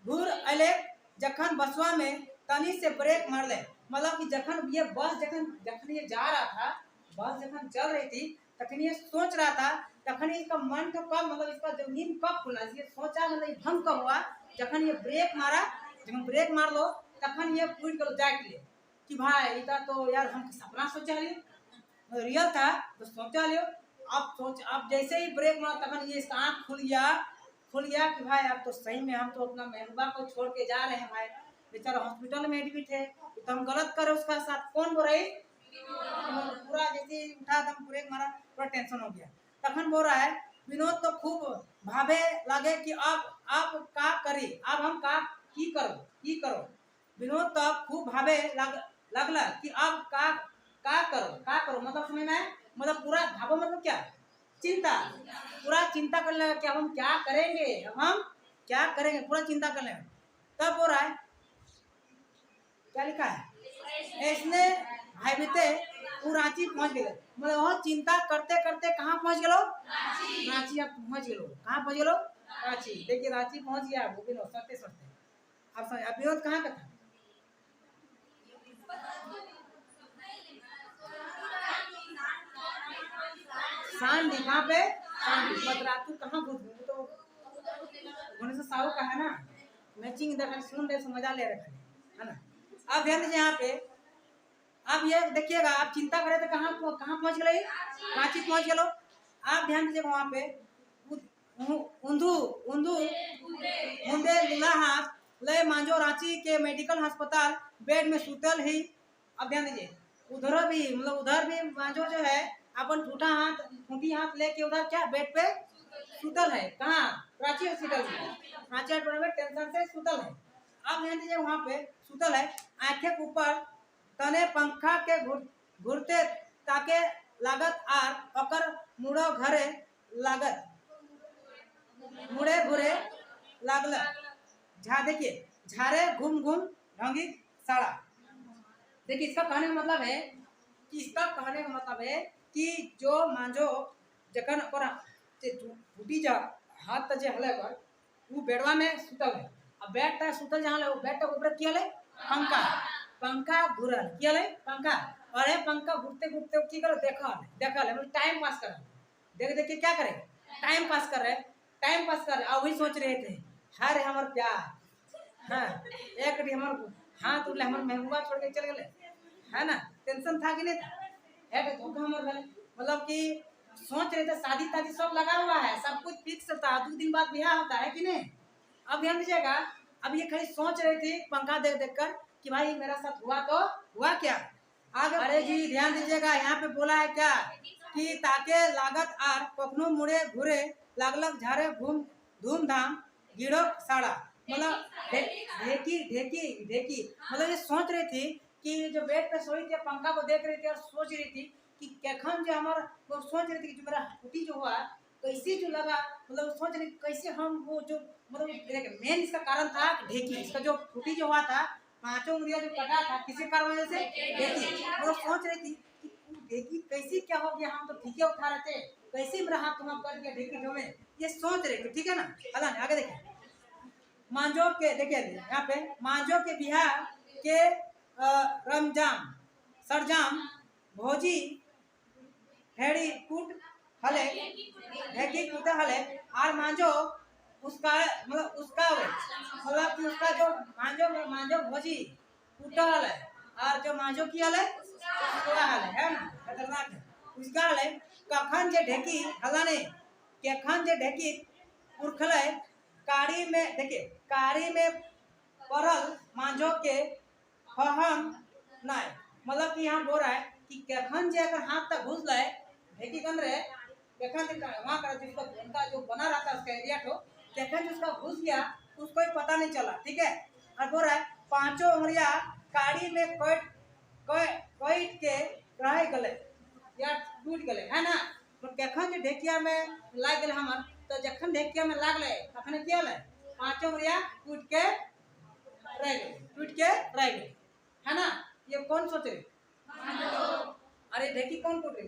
घूर अले, जखन बसवा में तनी से ब्रेक मार ले, मतलब कि जखन ये बस जखन ये जा रहा था, बस जखन चल रही थी, तखन ये सोच रहा था, तखन इसका मन तो कब, मतलब इसका जो नींद कब खुला, ये सोचा, मतलब भंग कब हुआ, जखन ये ब्रेक मारा, जखन ब्रेक मार लो तखन ये पूछ गलो जाग लिए कि भाई इतना तो यार हम सपना सोचा लियो, रियल था तो सोचा लियो। अब सोच, अब जैसे ही ब्रेक मारा तखन ये इसका आँख खुल गया कि भाई अब तो सही में हम तो अपना महबूबा को छोड़ के जा रहे हैं भाई, बेचारा हॉस्पिटल में एडमिट है, तो हम गलत करे उसका साथ, कौन बोल रही, पूरा जैसे उठा दम ब्रेक मारा, पूरा टेंशन हो गया। तखन बोल रहा है विनोद तो खूब भावे लगे कि अब का करी, अब हम का की करो। विनोद तो खूब भावे लगला कि अब का करो, मतलब समझ में, मतलब पूरा भावो मतलब क्या, चिंता, पूरा चिंता करने लगा कि अब हम क्या करेंगे, अब हम क्या करेंगे, पूरा चिंता करने लगा। तब हो रहा है क्या लिखा है, इसने भाई बीते वो रांची पहुंच गए, मतलब वह चिंता करते करते कहाँ पहुंच गए, रांची आप पहुंच गए, कहाँ पहुंच गए, रांची। देखिए रांची पहुंच गया वो सत्य अब विनोद कहाँ का था, शांति, कहाँ पे शांति, मदरातू कहाँ घुस गए, तो होने से साहू का है ना, मैचिंग इधर सुन रहे, मजा ले रहे है ना। अब ध्यान दीजिए यहाँ पे, आप ये देखिएगा, आप चिंता करें तो कहाँ पहुंच गए, रांची पहुंच गए। आप ध्यान दीजिएगा वहाँ पे ऊंधू मुंदे लूला हाथ ले मांझो रांची के मेडिकल अस्पताल बेड में सुतल ही। अब ध्यान दीजिए, उधर भी मतलब उधर भी मांझो जो है अपन ठूठी हाथ लेके उधर क्या बेड पे सुतल है, कहाँ, रांची हॉस्पिटल में, रांची हॉस्पिटल में टेंशन से सुतल है। अब ध्यान दीजिए वहाँ पे सुतल है, आंखें के ऊपर तने पंखा के घुरते ताके लागत आर ओकर मुड़ो घरे लागत, मुड़े घुरे लागल, देखिए झारे घूम ढंगी साड़ा। देखिए इसका कहने का मतलब है कि जो मांझो जखन टूटी जा हाथ जे हले पर वो बेडवा में सुतल है, अब बेड तक सुतल जहाँ ले बेड तक ऊपर किया ले पंखा घुरल किया ले पंखा, और पंखा घुरते घुरते की करो देखल मतलब टाइम पास कर, देख के क्या करे, टाइम पास कर रहे, वही सोच रहे थे हर हमार प्यार, हाँ एक हमार हाथ उठले हमार महबूबा छोड़ के चले गए, है ना, टेंशन था कि नहीं था, है तो धोखा हमार गले, मतलब कि सोच रहे थे शादी तादी सब लगा हुआ है, सब कुछ फिक्स था, 2 दिन बाद ब्याह होता है कि नहीं। अब ध्यान दीजिएगा, अब ये खाली सोच रहे थे पंखा देख कर कि भाई मेरा साथ हुआ तो हुआ क्या आगे, अरे जी ध्यान दीजिएगा, यहाँ पे बोला है क्या कि ताके लागत आर कखनो मुड़े घुरे लागलक झारे धूमधाम गिड़ो साड़ा, मतलब ढेकी, मतलब ये सोच रही थी कि जो बेड पे सोई थी पंखा को देख रही थी और सोच रही थी कि कैखन जो हमारा, वो सोच रही थी कि जो मेरा टूटी जो हुआ तो इसी जो लगा, मतलब सोच रही कैसे हम वो जो, मतलब मेन इसका कारण था ढेकी, इसका जो टूटी जो हुआ था 5 उंगलियां जो कटा था किसी कारण वजह से ढेकी, वो सोच रही थी कि ढेकी कैसे क्या हो गया, हम तो ठीके उठा रहे थे, कैसे मेरा हाथ तुम कर दिया ढेकी जो में, ये सोच रहे थे, ठीक है ना। अल्लाह आगे देखिए, मांझो के देखिए यहाँ पे मांझो के बिहार के रमजाम सरजाम भोजी हेड़ी कूट हले ढेकी कूटा हले, और मांझो उसका मतलब कि उसका जो मांझो भोजी कूटा हले, और जो मांझो की हले कूटा हले, है ना, खतरनाक है उसका हले, कखन जे ढेकी हलाने केखन जे ढेकी उरखले कारी में, देखिए कारी में परल मांझो के हम नहीं, मतलब कि यहाँ बोल रहा है कि कखन जे अगर हाथ तक घुस लाए ढेकी कन रे कखन वहाँ का जिसका उनका जो बना रहता है उसका एरिया तो कखन जिसका घुस गया उसको ही पता नहीं चला, ठीक है। और बोल रहा है पांचों उंगलियां काड़ी में कोट के रह गले या टूट गले, है ना। तो कखन जो ढेकिया में लाग गए हमर, तो जखन ढेकिया में लागले तखन क्या ले पांचों उंगलियां टूट के रह गए, है ना। ये कौन सोच रहे? अरे ढेकी कौन टूट रही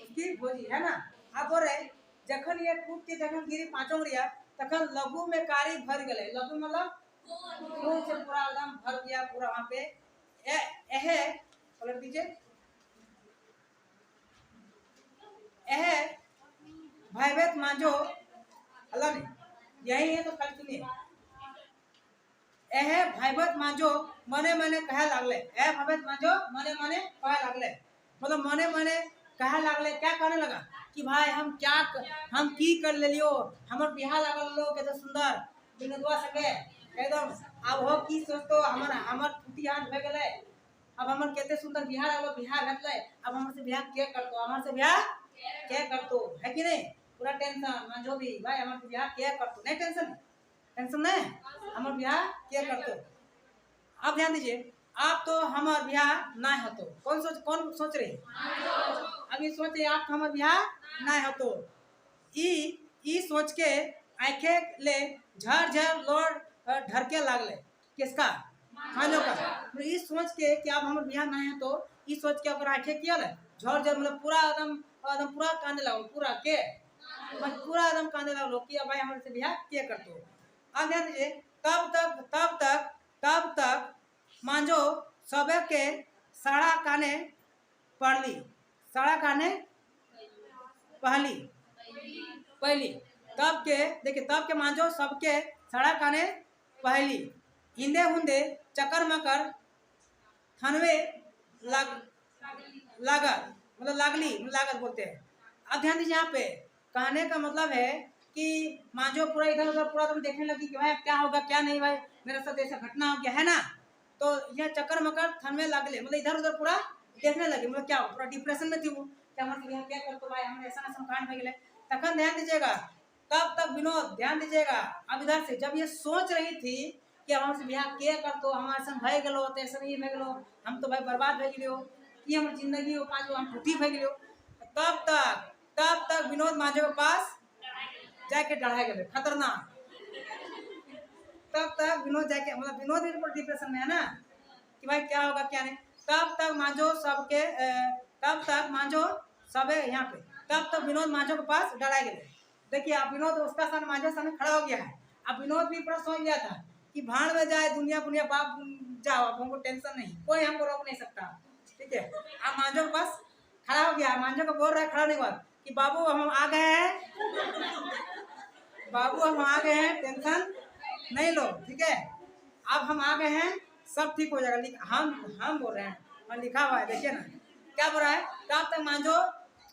उसकी भोजी, है ना। अब बोल रहे जखन ये टूट के जखन गिरी पांचों उंगलियां तखन लघु में कारी भर गए, लघु मतलब खून से पूरा एकदम भर गया पूरा वहां पे। पलट दीजिए, भयभीत मांझो अल्लाह ने यही है तो कल सुनिए। भयभीत मांझो मने मने कहे लागले, भयभीत मांझो मने मने कहे लागले, मतलब मने मने कहे लागले, क्या कहने लगा कि भाई हम की कर लेलियो, हमर बियाह लागल लो के तो सुंदर विनोदवा संगे एकदम। अब हो की सोचतो हमर टूटी हाथ भे गेले, अब हमर केते सुंदर बियाह लागलो, बियाह भेटले, अब हमर से बियाह के करतो, हमर से बियाह के करतो, है कि नहीं। पूरा टेंशन मांझो भी भाई हमर से बियाह के करतो, नहीं टेंशन नहीं, हमर बियाह के करतो। अब ध्यान दीजिए, आप तो हमार बियाह ना होतो, कौन सोच रहे अभी सोच रहे आप हमार बियाह ना होतो। ई सोच के आंखे ले झर लोड ढरके लागले, किसका मांझो का। ई सोच के कि आप हमार बियाह ना है तो ई सोच के ओकर आंखे किया ले झर मतलब पूरा एकदम पूरा कांदे लागल, पूरा के पूरा एकदम कांदे लागल कि भाई हमारे से बियाह के करतो। अब ध्यान दीजिए, तब तक मांझो सबे के साड़ा काने पहली, साड़ा काने पहली तब के, देखिए तब के मांझो सबके साड़ा काने पहली, हिंदे हुंदे चकर मकर थनवे लागल, मतलब लागत बोलते हैं। अब ध्यान दीजिए, यहाँ पे कहने का मतलब है कि मांझो पूरा इधर उधर पूरा तुम देखने लगी कि भाई क्या होगा क्या नहीं, भाई मेरे साथ ऐसा घटना हो गया, है ना। तो यह चक्कर मकर थनवे लागले, मतलब इधर उधर पूरा देखने लगे, मतलब क्या पूरा डिप्रेशन में थी वो, क्या मतलब क्या करते भाई हमारे ऐसा कांड हो गए। तखन ध्यान दीजिएगा, तब तक विनोद ध्यान दीजिएगा। अब इधर से जब ये सोच रही थी कि अब हमसे बियाह के करतो, हमारे संग भय गेलो तो ऐसा नहीं भय गेलो, हम तो भाई बर्बाद भय गेलियो, कि हमर जिंदगी हो पाँच हम टूटी भय गेलियो। तब तक विनोद मांझो के पास जाके डढ़ा गए, खतरनाक। तब तक विनोद जाके, मतलब विनोद भी डिप्रेशन में है ना कि भाई क्या होगा क्या नहीं। तब तक मांझो सबे यहाँ पे, तब तक विनोद मांझो के पास डरा गए। देखिए आप विनोद उसका सामने मांझो सामने खड़ा हो गया है। अब विनोद भी पूरा सोच गया था कि भाड़ में जाए दुनिया बुनिया बाप जाओ, आप हमको टेंशन नहीं, कोई हमको रोक नहीं सकता, ठीक है। अब मांझो के पास खड़ा हो गया, मांझो को बोल रहा है खड़ा नहीं हुआ कि बाबू हम आ गए हैं, बाबू हम आ गए हैं, टेंशन नहीं लो, ठीक है। अब हम आ गए हैं, सब ठीक हो जाएगा। हम बोल रहे हैं और लिखा हुआ है, देखिए ना क्या बोल रहा है।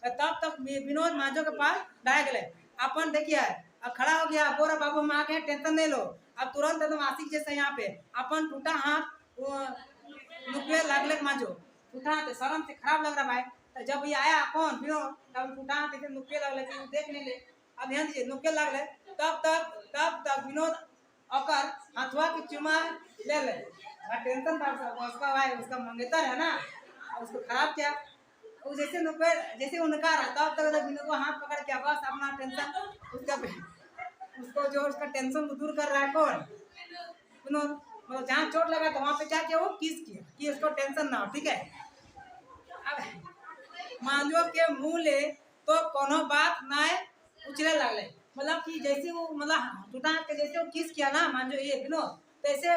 तब तक विनोद मांझो के पास डाय गए अपन, देखिए अब खड़ा हो गया, बोल रहा बाबू हम आ गए, टेंशन नहीं लो। अब तुरंत एकदम आशिक जैसे यहाँ पे अपन टूटा हाथ नुकवे लागले मांझो, टूटा हाथ शर्म से खराब लग रहा भाई। तो जब ये आया कौन विनोद, तब टूटा हाथ नुकवे लगले कि देख नहीं ले। अब ध्यान दीजिए, नुकवे लागले, तब तक विनोद अकर हथवा की चुमा ले टेंशन था उसका भाई, उसका मंगेतर है ना, उसको खराब किया। वो जैसे उनका रहा तब तक विनोद को हाथ पकड़ के बस अपना टेंशन उसको जो उसका टेंशन दूर कर रहा है कौन, विनोद। मतलब जहाँ चोट लगा तो वहाँ पे क्या किया, वो किस किया कि उसको टेंशन ना हो, ठीक है। अब मांझो के मुँह ले तो कोनो बात ना उछले लगले, मतलब कि जैसे वो मतलब टूटा के जैसे वो किस किया ना मांझो ये विनोद, तैसे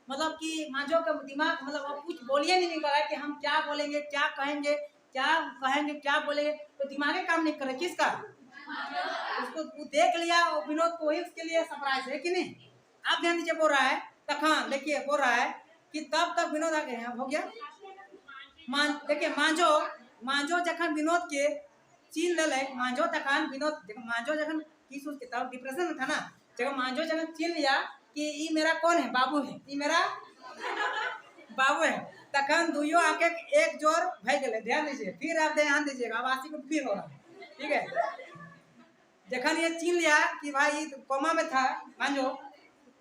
मतलब कि मांझो का दिमाग मतलब वो कुछ बोलिए नहीं निकल रहा है कि हम क्या बोलेंगे क्या कहेंगे क्या बोलेंगे, तो दिमाग काम नहीं कर रहा किसका, उसको देख लिया और विनोद को ही उसके लिए सरप्राइज है कि नहीं। आप ध्यान दीजिए, बोल रहा है तखन, देखिए बोल रहा है कि तब तक विनोद आ गए, हो गया देखिए मांझो जखन विनोद के चीन ले मांझो तखन विनोद, मांझो जखन की सोच के तब डिप्रेशन में था ना, जब मांझो जब चिन लिया कि ये मेरा कौन है, बाबू है, ये मेरा बाबू है, तखन दुइयो आके एक जोर भय गए। ध्यान दीजिए, फिर आप ध्यान दीजिएगा, अब आशी को फिर हो रहा है, ठीक है। जखन ये चिन लिया कि भाई कोमा में था मांझो,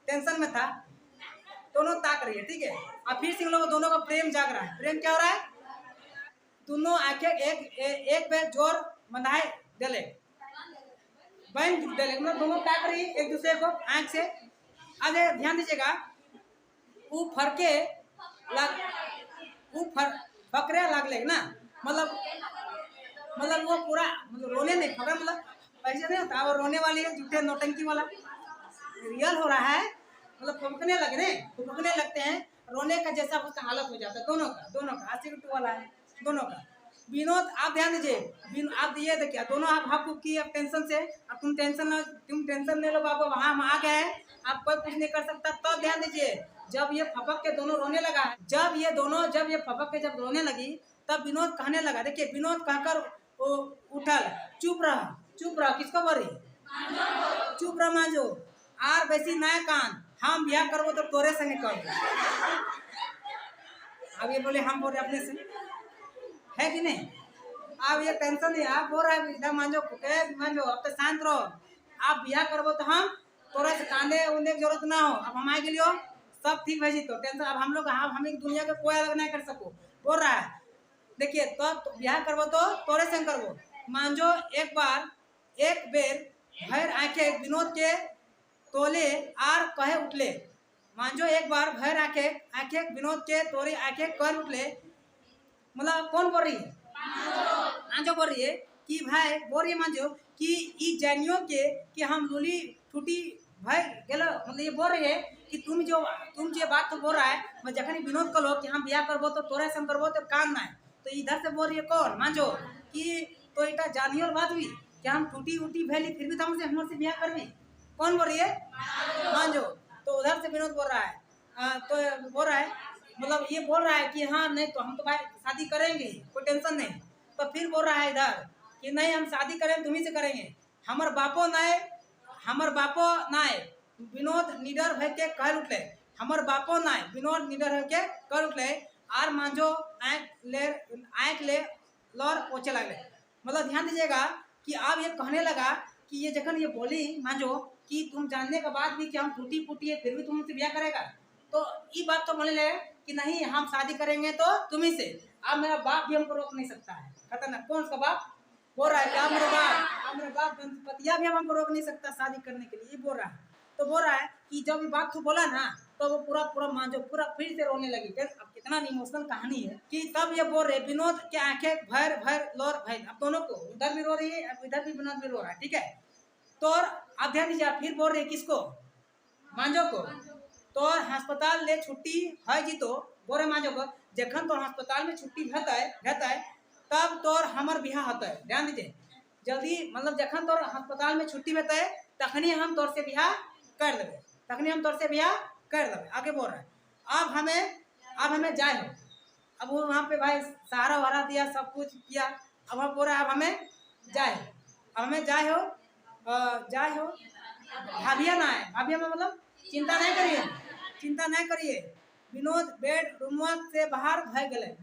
टेंशन में था, दोनों ताक रही है, ठीक है। अब फिर से लोग दोनों का प्रेम जाग रहा है। प्रेम क्या हो रहा है, दोनों आंखें एक बेर जोर मंदाए डले बन डले, मतलब दोनों ताक रही एक दूसरे को आंख से। आगे ध्यान दीजिएगा, वो फरके लग वो फकरे लगले ना, मतलब वो पूरा मतलब रोने नहीं, फकरा मतलब ऐसे नहीं होता, वो रोने वाली है झूठे नौटंकी वाला, रियल हो रहा है, मतलब फुकने लगते हैं, रोने का जैसा उसका हालत हो जाता है दोनों का आशिक वाला है दोनों का। विनोद आप ध्यान दीजिए, आप ये देखिए दोनों आप हक की अब टेंशन से, अब तुम टेंशन ले लो बाबू, वहाँ हम आ गए, आप कोई कुछ नहीं कर सकता। तो ध्यान दीजिए, जब ये फपक के दोनों रोने लगा, जब ये फपक के जब रोने लगी, तब विनोद कहने लगा, देखिए विनोद कहकर उठल, चुप रहा, किसको बोल रही, चुप रह मांझो, आर बेसी नया कान, हम ब्याह करबो तो तोरे संगे करबो। अब ये बोले, हम बोल रहे अपने से, है कि नहीं। अब ये टेंशन नहीं, आप बोल रहे हैं इधर मांझो अब तो शांत रहो, आप ब्याह करबो तो हम तोरा से कांदे उन्दे की जरूरत ना हो, अब हम आए गेलियो सब ठीक है जी, तो टेंशन अब हम लोग हम दुनिया के कोई अलग नहीं कर सको, बोल रहा है। देखिए तो ब्याह करबो तो तोरे संग करबो। मांझो एक बेर भर आंखें विनोद के तोले आर कहे उठले, मांझो एक बार भर आंखें विनोद के तोरे आंखें कर उठले, मतलब कौन बोल रही है, मांझो बोल रही है कि भाई बोल रही है मांझो कि ई जानियो के कि हम लूली टूटी भाई गेलो, मतलब ये बोल रही है कि तुम जो बात तो बोल रहा है, मैं जखनी विनोद कलो कि हम ब्याह करबो तो तोरे संग करबो तो कान ना, तो इधर से बोल रही है कौन, मांझो कि तो इटा जानियो बात हुई कि हम टूटी भैली फिर भी तुमसे हमसे ब्याह करबी, कौन बोल रही है, मांझो। तो उधर से विनोद बोल रहा है, तो बोल रहा है, मतलब ये बोल रहा है कि हाँ नहीं तो हम तो भाई शादी करेंगे, कोई टेंशन नहीं। तो फिर बोल रहा है इधर कि नहीं हम शादी करें तुम्ही से करेंगे, हमार बापो नाय विनोद निडर भय के कह उठले, हमार बापो नाय विनोद निडर भय के कर उठले, आर मांझो आँख ले लौर पोछे लगे। मतलब ध्यान दीजिएगा कि आप ये कहने लगा कि ये जखन ये बोली मांझो कि तुम जानने के बाद भी कि हम टूटी है फिर भी तुम मुझसे ब्याह करेगा, तो ये बात तो बोलने लगे कि नहीं हम शादी करेंगे तो तुम्ही से, अब मेरा बाप भी हमको रोक नहीं सकता है। खतरनाक, कौन सा बाप बोल रहा है कि मेरा बाप पतिया भी हमको रोक नहीं सकता शादी करने के लिए, ये बोल रहा है। तो बोल रहा है कि जब ये बात तो बोला ना, तो वो पूरा मांझो पूरा फिर से रोने लगी। अब कितना इमोशनल कहानी है कि तब ये बोल रहे विनोद के आंखें भर लोर भाई, अब दोनों को उधर भी रो रही है, इधर भी विनोद भी रो रहा है, ठीक है। तो अब ध्यान दीजिए, फिर बोल रहे किसको, मांझो को, तो अस्पताल ले छुट्टी है जी, तो बोल रहे मांझो को जखन तो अस्पताल में छुट्टी रहता है तब तोर हमर बिहार होता है। ध्यान दीजिए, जल्दी मतलब जखन तोर अस्पताल में छुट्टी रहता है तखनी हम तोर से बिहार कर देवे, आगे बोल रहा है अब हमें जाए हो, अब वो वहाँ पे भाई सहारा वहारा दिया, सब कुछ किया, अब हम बोल रहा है अब हमें जाए हो, भाभिया ना है, भाभिया में मतलब चिंता नहीं करिए, विनोद बेडरूम से बाहर भाग गए,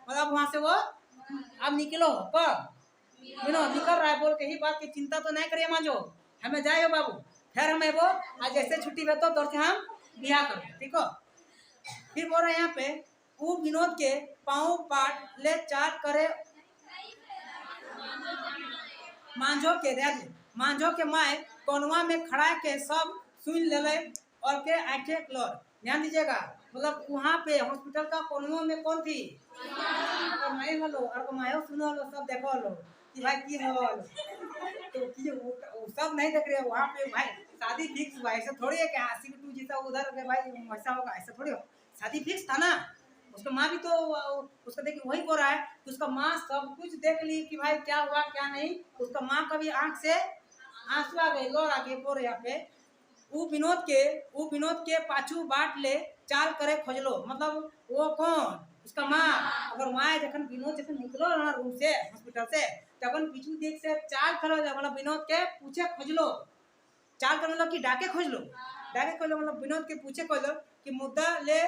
मतलब वहाँ से वो अब निकलो, कब विनोद निकल रहा है, बोल के ही बात की चिंता तो नहीं करिए मांझो, हमें जाए हो बाबू, फिर हमें वो आज जैसे छुट्टी में तो से हम ब्याह करो, ठीक हो। फिर बोल रहे हैं यहाँ पे वो विनोद के पाँव पाट ले चार करे मांझो के माए कोनवा में खड़ा के सब सुन ले और के आंखें क्लोर। ध्यान दीजिएगा, मतलब वहाँ पे हॉस्पिटल का कोनवा में कौन थी, और माए हलो और मायो सुनो हलो, सब देखो हलो कि भाई की हो, तो कि वो सब नहीं देख रहे हैं वहाँ पे, भाई शादी फिक्स हुआ, ऐसा थोड़ी है कि आशिक टू जैसा उधर भाई वैसा होगा, ऐसा थोड़ी हो, शादी फिक्स था ना। उसका माँ भी तो उसका देखिए वही बोल रहा है कि उसका माँ सब कुछ देख ली कि भाई क्या हुआ क्या नहीं, उसका माँ कभी आंख से आंसू आ गए, लोर आगे बोल रहे यहाँ पे वो विनोद के पाछू बाट ले चाल करे खोजलो, मतलब वो कौन, उसका माँ। अगर माँ जखन विनोद जखन निकलो ना रूम से हॉस्पिटल से तो अपन पीछू देख से चाल करो, मतलब विनोद के पूछे खोज लो, चाल कर मतलब कि डाके खोज लो, डाके खोज लो मतलब विनोद के पूछे खोज लो कि मुद्दा ले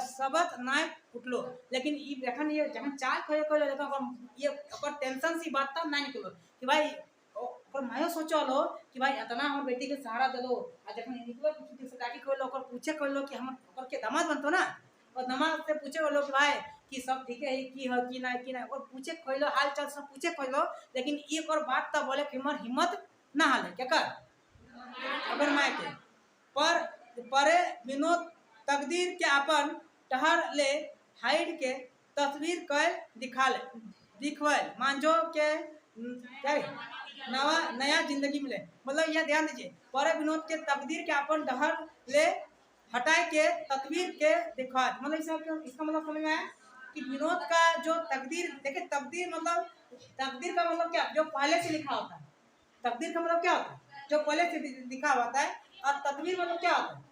सबत नाय उठलो। लेकिन ई जखन ये जखन चाल खोज खोज देखो ये ओकर टेंशन सी बात तब ना निकलो कि भाई ओकर मायो सोचलो कि भाई इतना हमर बेटी के सहारा देलो, आ जखन निकलो पीछू से डाके खोज लो ओकर पूछे खोज लो कि हम ओकर के दामाद बनतो ना, और दामाद से पूछे खोज लो कि भाई कि सब ठीक है की हो की ना, और पूछे खोज लो हाल चाल सब पूछे खोज लो। लेकिन एक और बात तब बोले कि हमर हिम्मत ना हाले क्या कर अगर माय के पर परे विनोद तकदीर के अपन टहर ले हाइड के तस्वीर कर दिखवल मांझो के क्या नवा नया जिंदगी मिले। मतलब यह ध्यान दीजिए परे विनोद के तकदीर के अपन टहर ले हटाए के तस्वीर के दिखवा, मतलब इसका मतलब समझ में आया कि विनोद का जो तकदीर, देखिए तकदीर मतलब तकदीर का मतलब क्या जो पहले से लिखा होता है, तकदीर का मतलब क्या होता है जो पहले से लिखा होता है, और तकदीर मतलब क्या होता है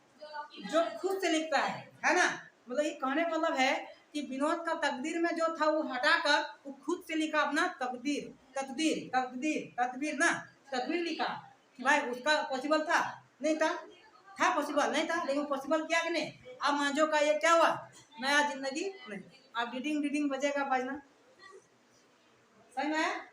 जो खुद से लिखता है ना। मतलब ये कहने का मतलब है कि विनोद का तकदीर में जो था वो हटाकर वो खुद से लिखा अपना तकदीर, तकदीर तकदीर तकदीर ना तकदीर लिखा कि भाई उसका पॉसिबल था नहीं था पॉसिबल नहीं था, लेकिन पॉसिबल किया कि नहीं। अब मांझो का ये क्या हुआ नया जिंदगी नहीं। अब डिडिंग डिडिंग बजेगा बजना, सही में।